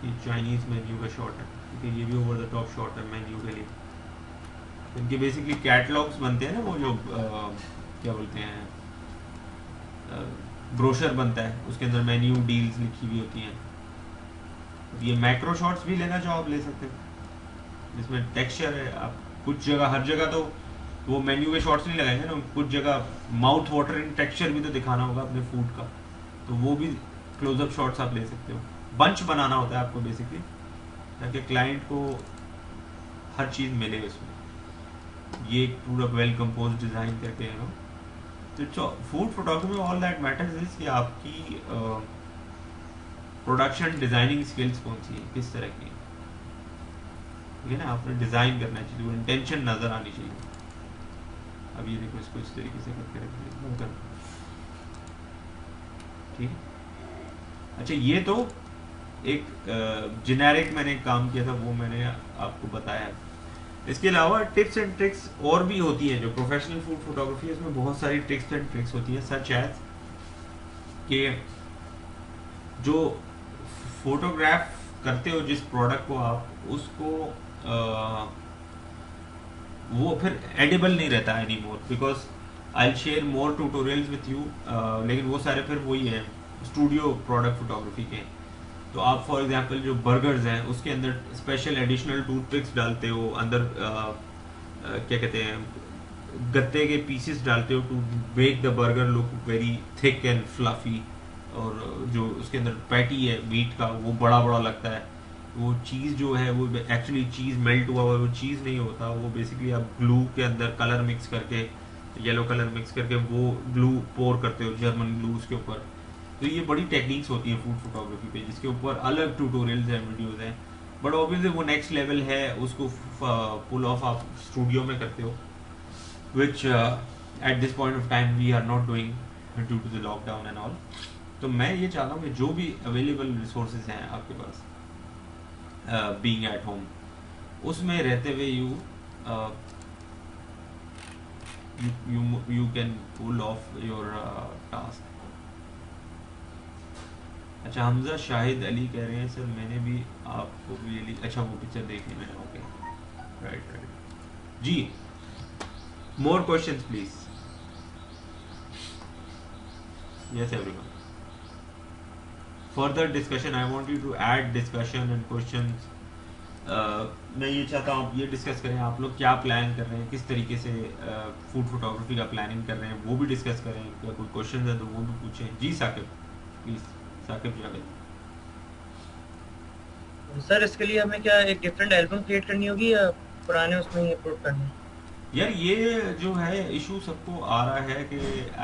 ये चाइनीज मेन्यू का शॉट है, ठीक है, ये भी ओवर द टॉप शॉट है मेन्यू के लिए। इनके बेसिकली कैटलॉग्स बनते हैं ना, वो जो क्या बोलते हैं, ब्रोशर बनता है, उसके अंदर मेन्यू डील्स लिखी हुई होती हैं। ये मैक्रो शॉट्स भी लेना चाहो आप ले सकते हो, जिसमें टेक्सचर है। आप कुछ जगह, हर जगह तो वो मेन्यू के शॉट्स नहीं लगाएंगे ना, कुछ जगह माउथ वाटरिंग टेक्सचर भी तो दिखाना होगा अपने फूड का, तो वो भी क्लोजअप शॉट्स आप ले सकते हो। बंच बनाना होता है आपको बेसिकली, ताकि क्लाइंट को हर चीज़ मिले उसमें। ये एक पूरा वेल कंपोज डिज़ाइन करके है ना। तो फूड फोटोग्राफी में ऑल दैट मैटर्स इज कि आपकी प्रोडक्शन डिज़ाइनिंग स्किल्स कौन सी है, किस तरह की है, ठीक है ना। आपने डिज़ाइन करना चाहिए, वो इंटेंशन नज़र आनी चाहिए। अब ये देखो, इसको इस तरीके से करके रखिए, ठीक है। अच्छा, ये तो एक जेनेरिक मैंने काम किया था, वो मैंने आपको बताया। इसके अलावा टिप्स एंड ट्रिक्स और भी होती हैं जो प्रोफेशनल फूड फोटोग्राफी है, इसमें बहुत सारी टिप्स एंड ट्रिक्स होती हैं, सच एज कि जो फोटोग्राफ करते हो जिस प्रोडक्ट को आप, उसको वो फिर एडिबल नहीं रहता any more, because I share more tutorials with you, लेकिन वो सारे फिर वही है स्टूडियो प्रोडक्ट फोटोग्राफी के। तो आप फॉर एग्जांपल जो बर्गर्स हैं उसके अंदर स्पेशल एडिशनल टूथपिक्स डालते हो, अंदर क्या कहते हैं गत्ते के पीसेस डालते हो to make the burger look very thick and fluffy, और जो उसके अंदर पैटी है मीट का वो बड़ा बड़ा लगता है। वो चीज़ जो है वो एक्चुअली चीज़ मेल्ट हुआ हुआ वो चीज़ नहीं होता, वो बेसिकली आप ग्लू के अंदर कलर मिक्स करके, येलो कलर मिक्स करके वो ग्लू पोर करते हो, जर्मन ग्लू उसके ऊपर। तो ये बड़ी टेक्निक्स होती हैं फूड फोटोग्राफी पे, जिसके ऊपर अलग ट्यूटोरियल्स हैं, वीडियोस हैं, बट ऑब्वियसली वो नेक्स्ट लेवल है, उसको पुल ऑफ आप स्टूडियो में करते हो, which at this point of time we are not doing due to the lockdown and all. तो मैं ये चाहता हूँ कि जो भी अवेलेबल रिसोर्सेज हैं आपके पास बीइंग एट होम, उसमें रहते हुए you can pull off your task. अच्छा, हमजा शाहिद अली कह रहे हैं सर मैंने भी आपको रियली अच्छा वो पिक्चर देखी मैंने, ओके राइट जी। More questions please. Yes everyone, further discussion, I want you to add discussion and questions. मैं ये चाहता हूँ आप ये डिस्कस करें, आप लोग क्या प्लान कर रहे हैं, किस तरीके से फूड फोटोग्राफी का प्लानिंग कर रहे हैं, वो भी डिस्कस करें। क्या कोई क्वेश्चन है तो वो भी पूछें। जी साकिब प्लीज, साकिब जावेद। सर इसके लिए हमें क्या एक डिफरेंट एल्बम क्रिएट करनी होगी या पुराने उसमें ही अपलोड करनी है? यार ये जो है इशू सबको आ रहा है कि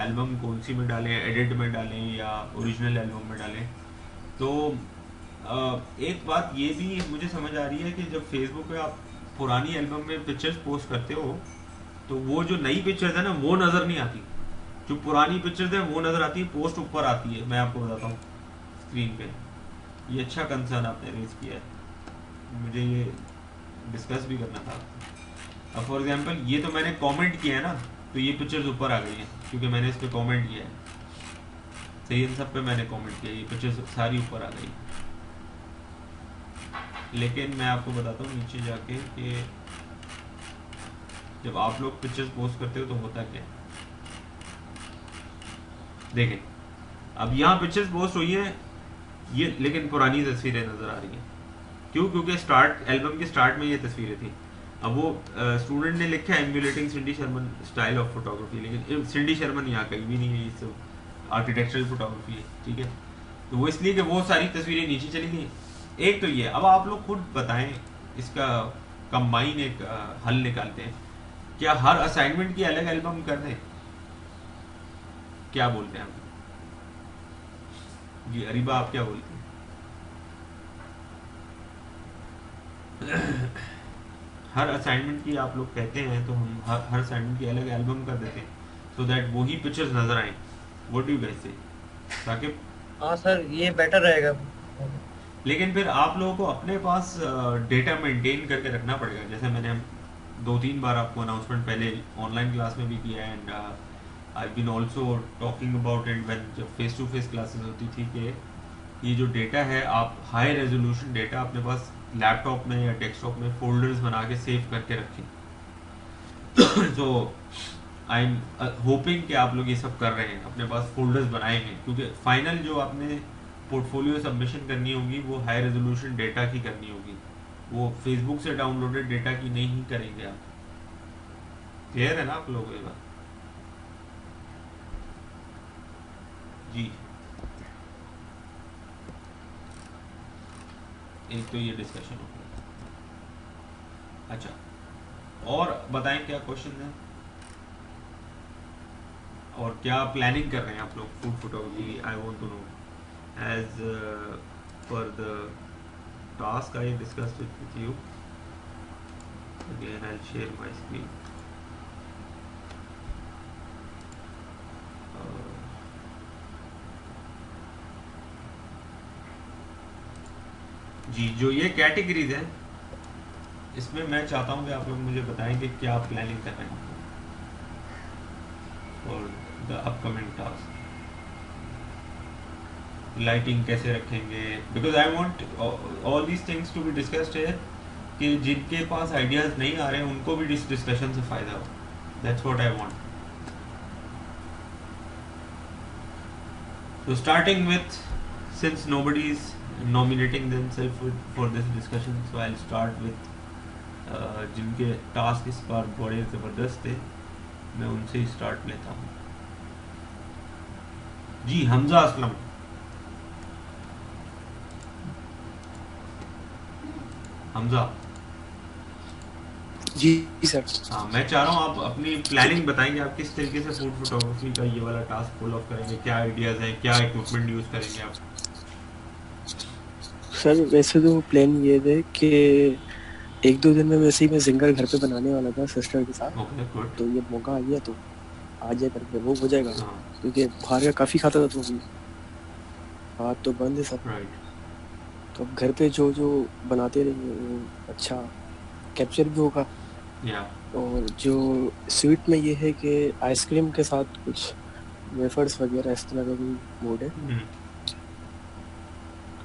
एल्बम कौन सी में डालें, एडिट में डालें या ओरिजिनल एल्बम में डालें। तो एक बात ये भी मुझे समझ आ रही है कि जब फेसबुक पे आप पुरानी एल्बम में पिक्चर्स पोस्ट करते हो तो वो जो नई पिक्चर्स है ना वो नज़र नहीं आती, जो पुरानी पिक्चर्स है वो नज़र आती है, पोस्ट ऊपर आती है। मैं आपको बताता हूँ स्क्रीन पे, ये अच्छा कंसर्न आपने रेज किया है, मुझे ये डिस्कस भी करना था। अब फॉर एग्जांपल ये तो मैंने कमेंट किया है ना, तो ये पिक्चर्स ऊपर आ गई हैं क्योंकि मैंने इस पर कमेंट किया है। सही, इन सब पे मैंने कमेंट किया, ये पिक्चर्स सारी ऊपर आ गई। लेकिन मैं आपको बताता हूँ नीचे जाके कि जब आप लोग पिक्चर्स पोस्ट करते हो तो होता क्या है। देखें, अब यहाँ पिक्चर्स पोस्ट हुई है ये, लेकिन पुरानी तस्वीरें नजर आ रही हैं। क्यों? क्योंकि स्टार्ट एल्बम के स्टार्ट में ये तस्वीरें थी। अब वो स्टूडेंट ने लिखा है एम्यूलेटिंग सिंडी शर्मन स्टाइल ऑफ फोटोग्राफी, लेकिन सिंडी शर्मन यहाँ कहीं भी नहीं है, ये सब आर्किटेक्चरल फोटोग्राफी है, ठीक है। तो वो इसलिए कि वो सारी तस्वीरें नीचे चली गई। एक तो ये, अब आप लोग खुद बताएं, इसका कंबाइन एक हल निकालते हैं। क्या हर असाइनमेंट की अलग एल्बम कर दें? क्या बोलते हैं आप जी? अरीबा आप क्या बोलते हैं? हर असाइनमेंट की आप लोग कहते हैं तो हम हर असाइनमेंट की अलग एल्बम कर देते हैं, सो दैट वही पिक्चर्स नजर आए। व्हाट डू यू गाइस से? साकिब? हाँ सर, ये बेटर रहेगा। लेकिन फिर आप लोगों को अपने पास डेटा मेंटेन करके रखना पड़ेगा, जैसे मैंने 2-3 बार आपको अनाउंसमेंट पहले ऑनलाइन क्लास में भी किया है, and I been also talking about it when जब फेस टू फेस क्लासेस होती थी, कि ये जो डेटा है आप हाई रेजोल्यूशन डेटा अपने पास लैपटॉप में या डेस्कटॉप में फोल्डर्स बना के सेव करके रखें। सो आई एम होपिंग कि आप लोग ये सब कर रहे हैं, अपने पास फोल्डर्स बनाए हैं, क्योंकि फाइनल जो आपने पोर्टफोलियो सबमिशन करनी होगी वो हाई रेजोल्यूशन डेटा की करनी होगी, वो फेसबुक से डाउनलोडेड डेटा की नहीं करेंगे आप। क्लियर है ना आप लोगों को ये बात? जी एक तो ये डिस्कशन हो गया। अच्छा, और बताएं क्या क्वेश्चन है और क्या प्लानिंग कर रहे हैं आप लोग food photography? I want to know as per the task I discussed it with you. Again I share my screen. जी, जो ये कैटेगरीज हैं इसमें मैं चाहता हूँ कि आप लोग मुझे बताएं कि क्या प्लानिंग कर रहे हैं for the upcoming task. Lighting कैसे रखेंगे, because I want all these things to be discussed here, कि जिनके पास आइडियाज नहीं आ रहे हैं उनको भी इस डिस्कशन से फायदा हो। That's what I want. So starting with, since nobody is nominating themselves for this discussion, so I'll start with जिनके टास्क इस बार बड़े ज़बरदस्त थे, मैं उनसे ही स्टार्ट लेता हूँ। जी, हमजा असलम। हमजा जी सर। हाँ, मैं चाह रहा हूँ आप अपनी प्लानिंग बताएंगे, आप किस तरीके से फूड फोटोग्राफी का ये वाला टास्क फुल ऑफ करेंगे, क्या आइडियाज़ हैं, क्या इक्विपमेंट यूज़ करेंगे आप? सर वैसे तो प्लान ये थे कि एक दो दिन में वैसे ही मैं जिंगर घर पे बनाने वाला था सिस्टर के साथ। तो ये मौका आ गया तो आ जाए करके वो हो जाएगा, क्योंकि बाहर का काफ़ी खाता था तो अभी हाथ तो बंद है सब। तो अब घर पे जो जो बनाते रहेंगे वो अच्छा कैप्चर भी होगा। और जो स्वीट में ये है कि आइसक्रीम के साथ कुछ वेफर्स वगैरह इस तरह का भी मूड है।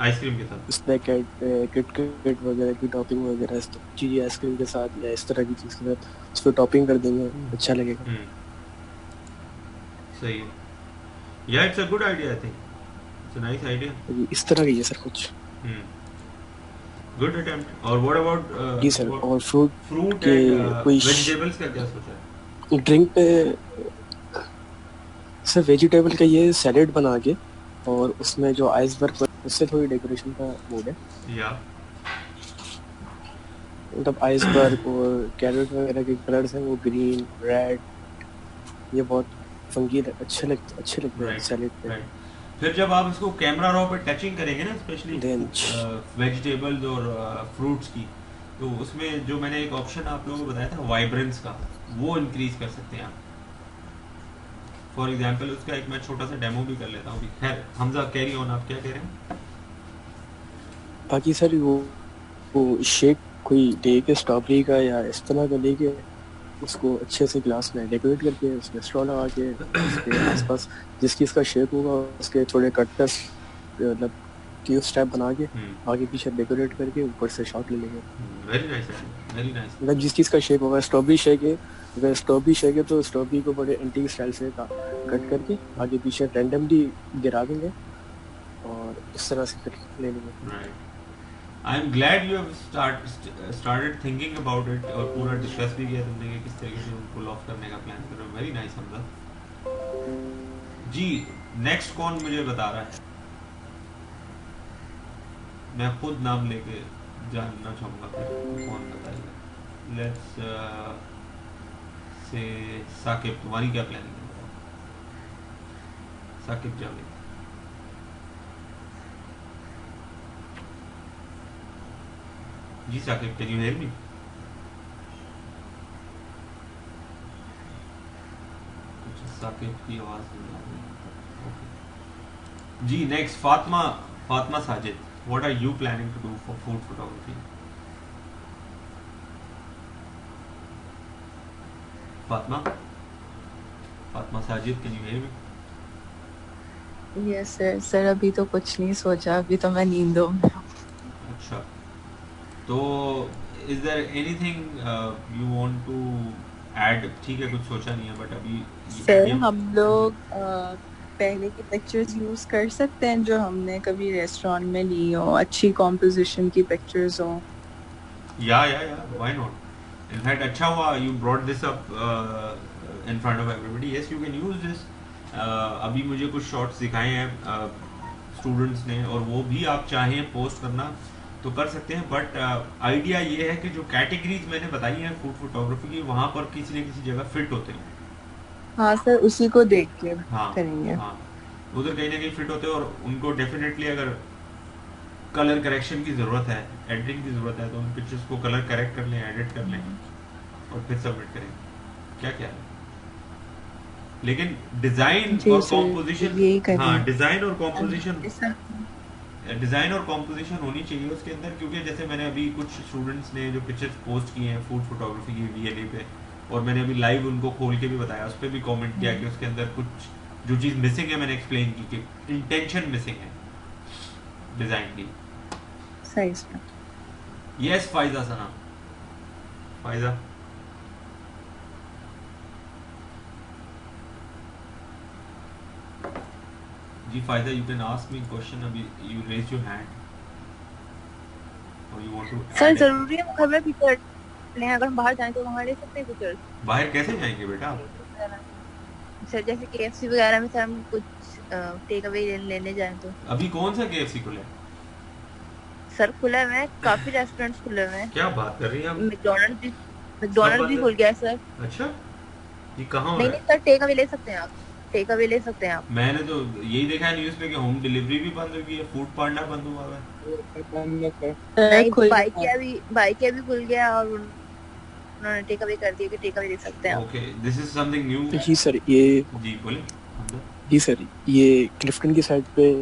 आइसक्रीम के साथ उसमें किट वगैरह की टॉपिंग वगैरह इस चीज़ आइसक्रीम के साथ या इस तरह की चीज़ के साथ उस पर टॉपिंग कर देंगे, अच्छा लगेगा। सही है, या it's a good idea, I think it's a nice idea. इस तरह की है सर कुछ। Good attempt. और व्हाट अबाउट जी सर, और फ्रूट के कोई वेजिटेबल्स का क्या सोचा है? ड्रिंक पे सर वेजिटेबल का ये सैलेड बना के और उसमें जो आइसबर्ग उससे थोड़ी डेकोरेशन का मूड है। या मतलब आइसबर्ग और कैरेट वगैरह के कलर्स हैं वो ग्रीन रेड, ये बहुत फंकी अच्छे लगते हैं सैलेड पे। फिर जब आप इसको कैमरा रॉ पे टचिंग करेंगे ना, स्पेशली वेजिटेबल्स और फ्रूट्स की, तो उसमें जो मैंने एक ऑप्शन आप लोगों को बताया था वाइब्रेंस का, वो इंक्रीज कर सकते हैं आप। फॉर एग्जांपल उसका एक मैं छोटा सा डेमो भी कर लेता हूँ। खैर हमजा कैरी ऑन, आप क्या कह रहे हैं? बाकी सर वो शेक कोई लेके स्ट्रॉबेरी का या इस तरह का लेके उसको अच्छे से ग्लास में डेकोरेट करके उसमें स्ट्रॉ लगा के उसके आसपास जिस चीज़ का शेप होगा उसके थोड़े कटर्स मतलब क्यूब स्टेप बना के आगे पीछे डेकोरेट करके ऊपर से शॉट ले लेंगे। Very nice, very nice. मतलब जिस चीज़ का शेप होगा, स्ट्रॉबेरी शेक है, अगर स्ट्रॉबेरी शेक है तो स्ट्रॉबेरी को बड़े एंटीक स्टाइल से कट करके आगे पीछे रैंडमली गिरा देंगे और इस तरह से फिर ले लेंगे। I am glad you have started thinking about it, और पूरा डिस्कस भी किया तुमने कि किस तरीके से पुल ऑफ करने का प्लान कर रहे हो। वेरी नाइस हमजा जी। नेक्स्ट कौन मुझे बता रहा है? मैं खुद नाम लेके जानना चाहूँगा फिर कौन बताएगा। लेट्स से साकिब, तुम्हारी क्या प्लानिंग है? साकिब जावेद। जी Saqib, can you hear me? Saqib की आवाज नहीं आ रही। ओके जी, next Fatima Sajid, what are you planning to do for food photography? Fatima Sajid, can you hear me? Yes sir अभी तो कुछ नहीं सोचा, अभी तो मैं नींदों में हूँ। अच्छा, तो is there anything you want to add? ठीक है, कुछ सोचा नहीं है बट अभी सर हम लोग पहले की पिक्चर्स यूज कर सकते हैं जो हमने कभी रेस्टोरेंट में ली हो, अच्छी कॉम्पोजिशन की पिक्चर्स हो। या व्हाई नॉट? इनफैक्ट अच्छा हुआ you brought this up in front of everybody. Yes, you can use this. अभी मुझे कुछ शॉट्स दिखाए हैं स्टूडेंट्स ने, और वो भी आप चाहें पोस्ट करना तो कर सकते हैं, बट आइडिया ये है कि जो कैटेगरीज मैंने बताई हैं फूड फोटोग्राफी की, वहाँ पर किसी न किसी जगह फिट होते हैं। हाँ सर, उसी को देख के हाँ करेंगे। हाँ, उधर कहीं ना कहीं फिट होते हैं, और उनको डेफिनेटली अगर कलर करेक्शन की ज़रूरत है, एडिटिंग की ज़रूरत है, तो उन पिक्चर्स को कलर करेक्ट कर लें, एडिट कर लें और फिर सबमिट करें। क्या क्या है, लेकिन डिज़ाइन और कॉम्पोजिशन, हाँ डिज़ाइन और कॉम्पोजिशन, डिज़ाइन और कॉम्पोजिशन होनी चाहिए उसके अंदर, क्योंकि जैसे मैंने अभी कुछ स्टूडेंट्स ने जो पिक्चर्स पोस्ट किए हैं फूड फोटोग्राफी की VLE पे, और मैंने अभी लाइव उनको खोल के भी बताया, उस पर भी कमेंट किया कि उसके अंदर कुछ जो चीज़ मिसिंग है मैंने एक्सप्लेन की कि इंटेंशन मिसिंग है डिज़ाइन की। सही सर। यस फायदा सना, फायदा जी, फायदा you can ask me question, अभी यू रेज योर हैंड और यू वांट टू। सर जरूरी है घर में पिक्चर लें, अगर हम बाहर जाएं तो वहाँ ले सकते हैं पिक्चर्स? बाहर कैसे जाएंगे बेटा? सर जैसे KFC वगैरह में सर हम कुछ टेक अवे लेने जाएं तो। अभी कौन सा KFC खुला है? सर खुला है, काफी रेस्टोरेंट्स खुले हुए हैं। क्या बात कर रही हैं आप? मैकडॉनल्ड्स भी खुल गया है सर। अच्छा, ये कहाँ? नहीं सर, टेक अवे ले सकते हैं आप, टेक अवे ले सकते हैं आप। मैंने तो यही देखा है न्यूज़ पे कि होम डिलीवरी भी बंद हो गई है, फूड पांडा बंद हुआ है। बाइक भी खुल गया और उन्होंने टेक अवे कर दिया कि टेक अवे ले सकते हैं। Okay, this is something new. जी सर, ये जी बोले। जी सर, ये क्लिफ्टन की साइड पे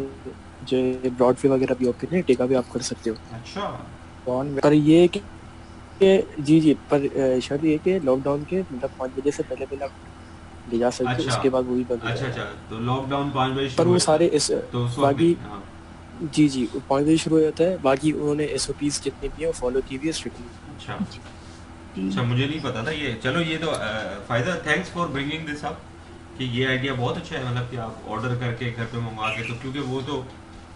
जो ब्रॉडवे वगैरह भी ओपन है, टेक अवे आप कर सकते हो। अच्छा, पर ये कि जी पर शर्त ये कि लॉकडाउन के मतलब 5 बजे से पहले आप ले जा सकते हो। अच्छा, उसके बाद वही बंद हो जाएगा। अच्छा, तो लॉकडाउन 5 बजे पर वो सारे इस तो बाकी जी 5 बजे शुरू हो जाता है, बाकी उन्होंने SOPs जितनी भी है फॉलो की हुई है स्ट्रिक्टली। अच्छा, मुझे नहीं पता था ये। चलो ये तो फायदा, thanks for bringing this up, कि ये आइडिया बहुत अच्छा है, मतलब कि आप ऑर्डर करके घर पे मंगवा के, तो क्योंकि वो तो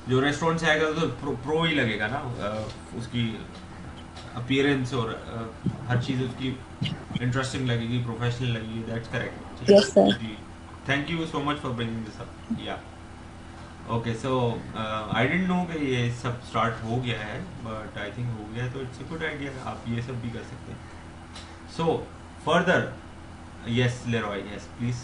जो रेस्टोरेंट से आएगा तो प्रो ही लगेगा ना, उसकी अपीयरेंस और हर चीज़ उसकी इंटरेस्टिंग लगेगी, प्रोफेशनल लगेगी। That's correct. Yes sir. जी, thank you so much for bringing this up. Yeah okay, so I didn't know कि ये सब स्टार्ट हो गया है, बट आई थिंक हो गया, तो इट्स अ गुड आइडिया, आप ये सब भी कर सकते हैं। So further, yes Leroy, yes please.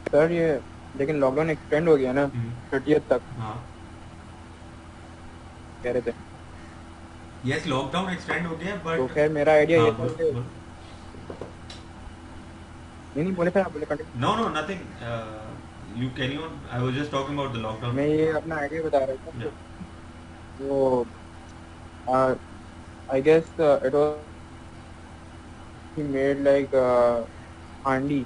Sir ये लेकिन लॉकडाउन एक्सटेंड हो गया ना 30th तक। हाँ कह रहे थे। यस, लॉकडाउन एक्सटेंड हो गया, बट तो खैर मेरा आइडिया ये था कि नहीं बोले थे आप, बोले continue. No nothing, you carry on, I was just talking about the lockdown. मैं ये अपना आइडिया बता रहा था। तो I guess it was he made like handi,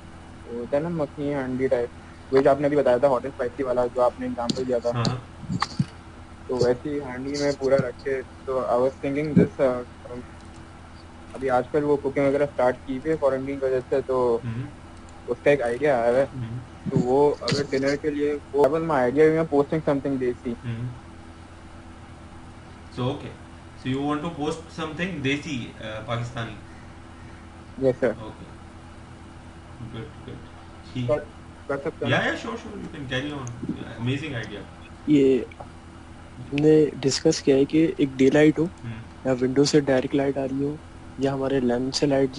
होता है ना मखनी हांडी टाइप, वो जो आपने अभी बताया था हॉट एंड स्पाइसी वाला जो आपने एग्जांपल दिया था। तो वैसी हांडी में पूरा रखे। तो आई वाज थिंकिंग दिस, अभी आजकल वो कुकिंग वगैरह स्टार्ट की है क्वारंटाइन की वजह से, तो उसका एक आइडिया आया है। तो वो अगर डिनर के लिए वो was my idea, we are posting something desi. So okay, so you want to post something desi Pakistani? Yes sir. Okay, good ठीक। कर सकते हैं। Yeah sure you can carry on, amazing idea. ये हमने डिस्कस किया है कि एक डे लाइट हो या विंडो से डायरेक्ट लाइट आ रही हो या हमारे लैंप से लाइट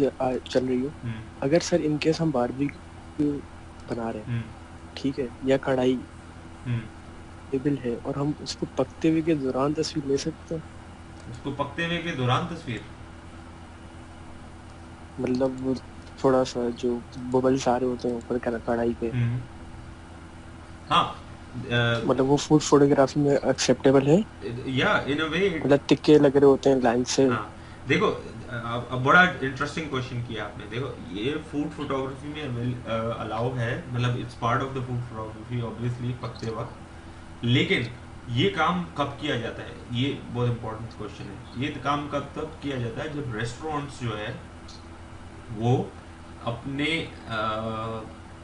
चल रही हो। अगर सर इनकेस हम बारबेक्यू बना रहे हैं, ठीक है, या कढ़ाई टेबल है और हम उसको पकते हुए के दौरान तस्वीर ले सकते हैं। उसको पकते हुए के दौरान तस्वीर मतलब वो थोड़ा सा जो बबल्स आ रहे होते हैं ऊपर कढ़ाई पे, हाँ मतलब वो फूड फोटोग्राफी में एक्सेप्टेबल है? या इन अ वे मतलब तिक्के लग रहे होते हैं लाइन से। देखो अब बड़ा इंटरेस्टिंग क्वेश्चन किया आपने। देखो ये फूड फोटोग्राफी में अलाउ है, मतलब it's part of the food photography obviously पकते वक्त, लेकिन ये काम कब किया जाता है, ये बहुत इंपॉर्टेंट क्वेश्चन है। ये काम कब तब किया जाता है जब रेस्टोरेंट्स जो है वो अपने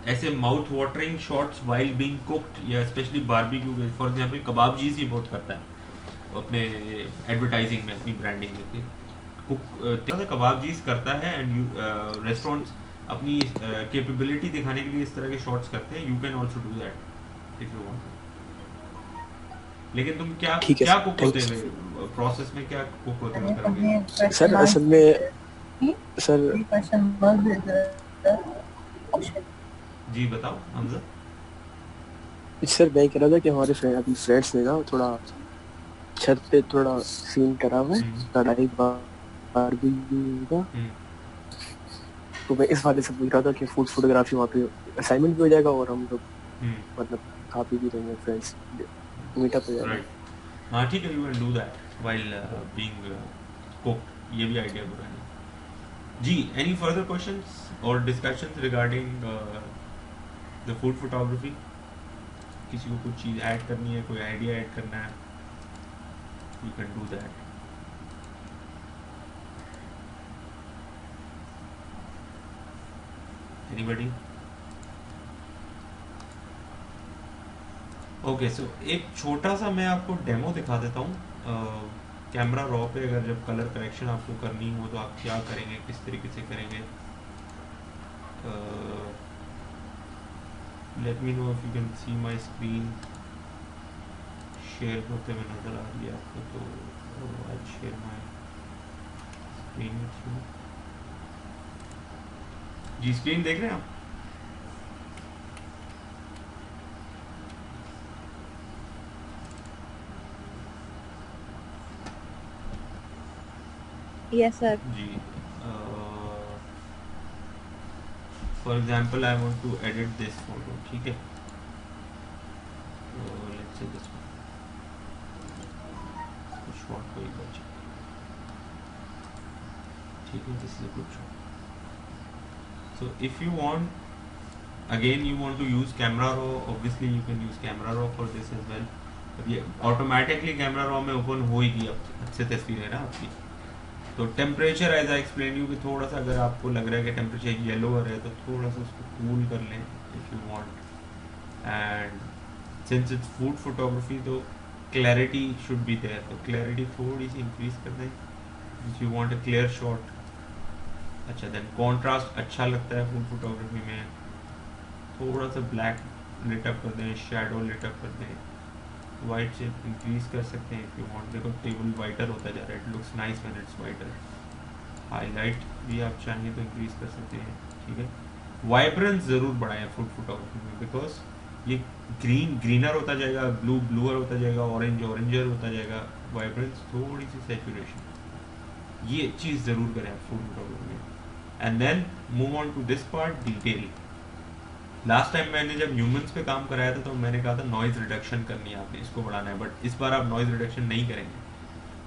ऐसे mouth watering shots while being cooked, या स्पेशली बारबेक्यू, फॉर एग्जांपल कबाबजीज ही बहुत करता है अपने एडवर्टाइजिंग में, अपनी ब्रांडिंग में कुक कबाबजीज करता है, एंड रेस्टोरेंट्स अपनी कैपेबिलिटी दिखाने के लिए इस तरह के शॉट्स करते हैं। You can also do that if you want. लेकिन तुम क्या ठीक है क्या सर, कुक थैंक होते हैं प्रोसेस में, क्या कुक होते हैं करोगे? सर असल में सर जी बताओ हमजा। सर मैं कह रहा था कि हमारे अभी फ्रेंड्स ने ना थोड़ा छत पे थोड़ा सीन करा हुआ है लड़ाई बारबेक्यू का, तो मैं इस वाले से पूछ रहा था कि फूड फोटोग्राफी वहाँ पे असाइनमेंट भी हो जाएगा और हम लोग मतलब खा पी भी रहेंगे, फ्रेंड्स मीटअप हो जाएगा। हाँ ठीक है, you can do that while being cooked, ये भी आइडिया बुरा नहीं। जी एनी फर्दर क्वेश्चंस और discussions regarding the food photography? किसी को कुछ चीज़ ऐड करनी है, कोई आइडिया ऐड करना है, you can do that. Anybody? Okay so एक छोटा सा मैं आपको डेमो दिखा देता हूँ कैमरा रॉ पे। अगर जब कलर करेक्शन आपको करनी हो तो आप क्या करेंगे, किस तरीके से करेंगे। Let me know if you can see my screen share होते हुए नज़र आ रही है आपको, तो I share my screen with you. जी स्क्रीन देख रहे हैं आप? Yes sir. जी for example I want to edit this photo, ठीक है, लेट्स से दिस शॉट कोई बचे, ठीक है, this is a good shot. So if you want again you want to use camera raw, obviously you can use camera raw for this as well. अब ये automatically camera raw में open हो ही गई, अब अच्छे तस्वीर है ना आपकी। तो temperature as I explain you कि थोड़ा सा अगर आपको लग रहा है कि टेम्परेचर येलोवर है तो थोड़ा सा उसको कूल कर लें if you want. And since its food photography तो क्लैरिटी शुड बी देयर, तो क्लैरिटी थोड़ी सी इंक्रीज कर दें if you want a clear shot. अच्छा देन कॉन्ट्रास्ट अच्छा लगता है फूड फोटोग्राफी में, थोड़ा सा ब्लैक लिटअप कर दें, शेडो लिटअप कर दें, वाइट से इंक्रीज कर सकते हैं इफ यू वांट। देखो टेबल वाइटर होता जा रहा है, it looks nice when it's whiter. Highlight भी आप चाहें तो इंक्रीज कर सकते हैं, ठीक है। वाइब्रेंस ज़रूर बढ़ाएं फूड फोटोग्राफी में, बिकॉज ये ग्रीन ग्रीनर होता जाएगा, ब्लू ब्लूअर होता जाएगा, ऑरेंज ऑरेंजर होता जाएगा। वाइब्रेंस थोड़ी सी सैचुरेशन, ये चीज़ ज़रूर करें फूड फोटोग्राफी में। And then move on to this part, detail. Last time मैंने जब ह्यूमंस पे काम कराया था तो मैंने कहा था नॉइज रिडक्शन करनी है आपने, इसको बढ़ाना है, बट इस बार आप नॉइज रिडक्शन नहीं करेंगे।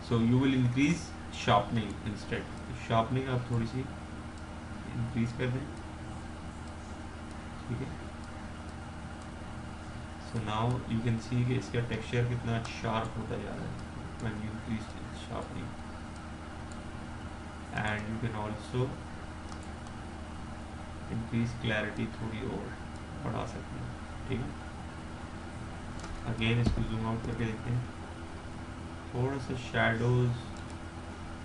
सो you will increase sharpening instead. Sharpening आप थोड़ी सी इंक्रीज कर दें, ठीक है। सो नाउ यू कैन सी कि इसका टेक्सचर कितना शार्प होता जा रहा है when you increase sharpening. And you can also increase clarity थोड़ी और बढ़ा सकते हैं, ठीक है। अगेन इसको जूम आउट करके देखते हैं, थोड़ा सा शैडोज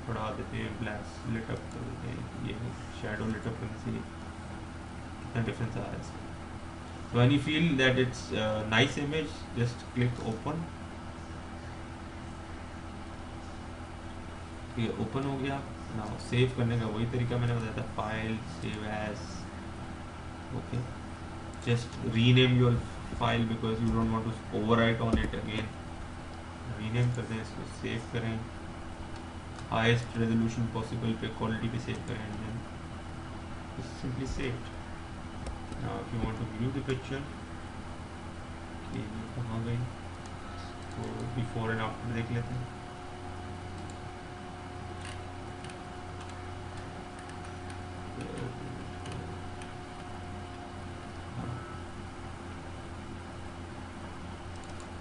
बढ़ा देते हैं, ब्लैक लिटअप कर देते हैं। ये शैडो लिटअप करने से कितना डिफरेंस आ रहा है इसका। So when you feel that it's a nice image, just click open। ये ओपन हो गया। नाउ सेव करने का वही तरीका मैंने बताया था, file save as, okay. Just rename your file because you don't want to overwrite on it again। rename कर दें इसको, सेव करें, highest resolution possible पे quality पे सेव करें, and then it's simply saved। Now if you want to view the picture, ये कहाँ गई, तो before and after देख लेते हैं।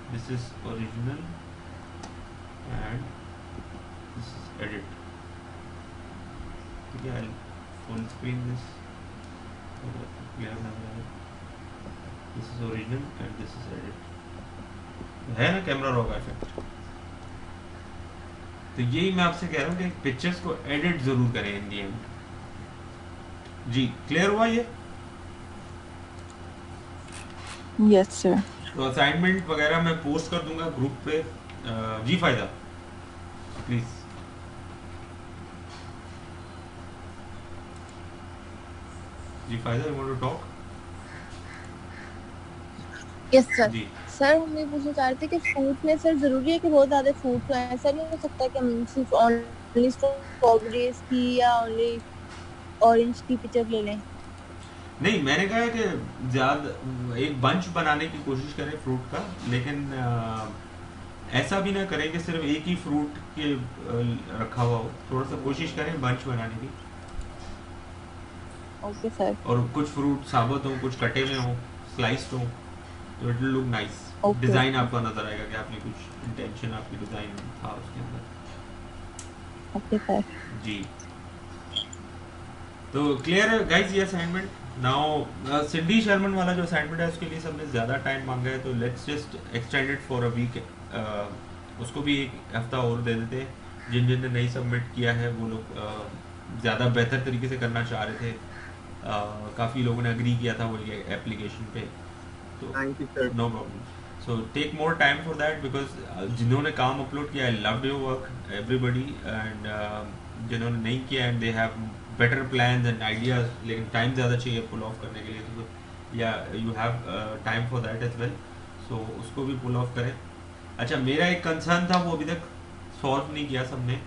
This is original and this is edit, ठीक है। I'll full screen this, this is original and this is edit, है ना कैमरा रॉ का इफेक्ट। तो यही मैं आपसे कह रहा हूँ कि पिक्चर्स को एडिट जरूर करें इन दी एंड। जी क्लियर हुआ ये? Yes sir. तो असाइनमेंट वगैरह मैं पोस्ट कर दूंगा ग्रुप पे। जी फायदा प्लीज। जी फायदा, you want to talk? Yes sir. जी सर हम ये पूछना चाह रहे थे कि फ्रूट में सर जरूरी है कि बहुत ज्यादा फ्रूट है? ऐसा नहीं हो सकता कि हम सिर्फ ओनली स्ट्रॉबेरीज की या ओनली ऑरेंज की पिक्चर ले लें? नहीं, मैंने कहा है कि ज्यादा एक बंच बनाने की कोशिश करें फ्रूट का, लेकिन ऐसा भी ना करें कि सिर्फ एक ही फ्रूट के रखा हुआ हो। थोड़ा सा कोशिश करें बंच बनाने की। Okay sir. और कुछ फ्रूट साबुत हो, कुछ कटे हुए हो, स्लाइस्ड हो, तो it will look nice. Design आपका नजर आएगा कि आपने कुछ इंटेंशन, आपकी डिजाइन था उसके अंदर। Okay sir. जी तो क्लियर है गाइस ये असाइनमेंट। नाउ सिंडी शर्मन वाला जो असाइनमेंट है उसके लिए सबने ज़्यादा टाइम मांगा है, तो let's just extend it for a week. उसको भी एक हफ्ता और दे देते हैं। जिन जिन ने नहीं सबमिट किया है वो लोग ज़्यादा बेहतर तरीके से करना चाह रहे थे। काफ़ी लोगों ने एग्री किया था वो ये एप्लीकेशन पे, तो thank you sir. No problem. So take more time for that, because जिन्होंने काम अपलोड किया, I loved your work everybody, and जिन्होंने नहीं किया and they have better plans and ideas, लेकिन टाइम ज़्यादा चाहिए पुल ऑफ करने के लिए, तो yeah you have time for that as well, so उसको भी पुल ऑफ करें। अच्छा, मेरा एक कंसर्न था वो अभी तक सॉल्व नहीं किया सबने,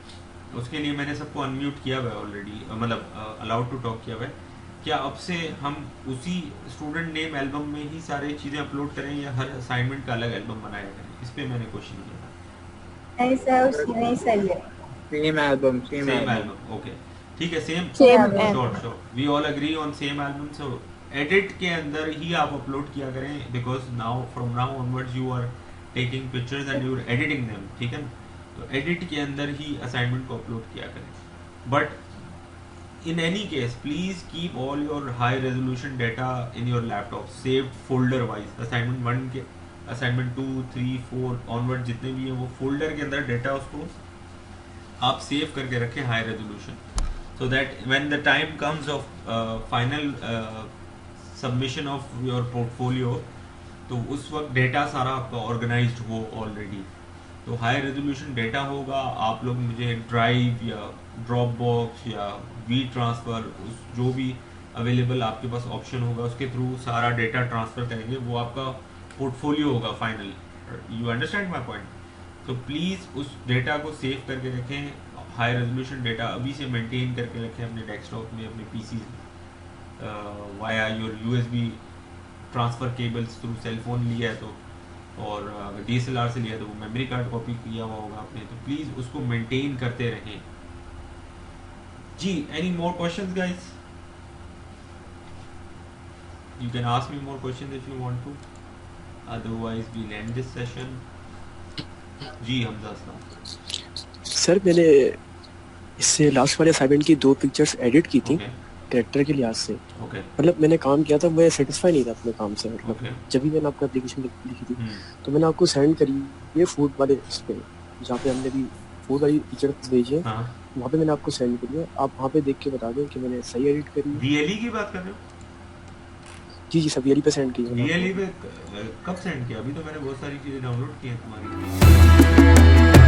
उसके लिए मैंने सबको अनम्यूट किया हुआ है ऑलरेडी, मतलब अलाउड टू टॉक किया हुआ है। क्या अब से हम उसी स्टूडेंट नेम एल्बम में ही सारी चीज़ें अपलोड करें या हर असाइनमेंट का अलग एल्बम बनाया करें? इस पर मैंने क्वेश्चन किया था। नहीं सर, उसी में ही सही है। Same album, same album, okay ठीक है, same sure, we all agree on same album. So edit के अंदर ही आप अपलोड किया करें, because now from now onwards you are taking pictures and you are editing them, ठीक है ना? तो एडिट के अंदर ही असाइनमेंट को अपलोड किया करें। But in any case, please keep all your high resolution data in your laptop saved folder wise। assignment 1 के assignment 2 3 4 onward जितने भी हैं वो folder के अंदर data उसको आप सेव करके रखें high resolution, so that when the time comes of final submission of your portfolio, तो उस वक्त data सारा आपका organized हो already। तो हाई रेजोल्यूशन डेटा होगा, आप लोग मुझे ड्राइव या ड्रॉप बॉक्स या वी ट्रांसफ़र, जो भी अवेलेबल आपके पास ऑप्शन होगा उसके थ्रू सारा डेटा ट्रांसफ़र करेंगे, वो आपका पोर्टफोलियो होगा final. You understand my point? तो प्लीज़ उस डेटा को सेव करके रखें, हाई रेजोल्यूशन डेटा अभी से मेंटेन करके रखें अपने डेस्कटॉप में, अपने PC via your USB transfer cables through cellphone लिया है तो, और DSLR से लिया तो वो मेमोरी कार्ड कॉपी किया हुआ होगा आपने, तो प्लीज़ उसको मेंटेन करते रहें। जी, any more questions guys? You can ask me more questions if you want to, otherwise we end this session. जी हमजा साहब। सर मैंने इससे लास्ट वाले असाइनमेंट की 2 पिक्चर्स एडिट की थी कैरेक्टर के लिहाज से। मतलब मैंने काम किया था, मैं सेटिस्फाई नहीं था अपने काम से। मतलब जब भी मैंने आपको एप्लीकेशन लिखी थी तो मैंने आपको सेंड करी ये फूड वाले उस पे, जहाँ पे हमने भी फूड वाली पिक्चर भेजी है, वहाँ पे मैंने आपको सेंड करी है। आप वहाँ पे देख के बता दें कि मैंने सही एडिट करी है। VLE की बात कर रहे हो? जी सब VLE पे सेंड की है। VLE पे कब सेंड किया? अभी तो मैंने बहुत सारी चीज़ें डाउनलोड की हैं तुम्हारी।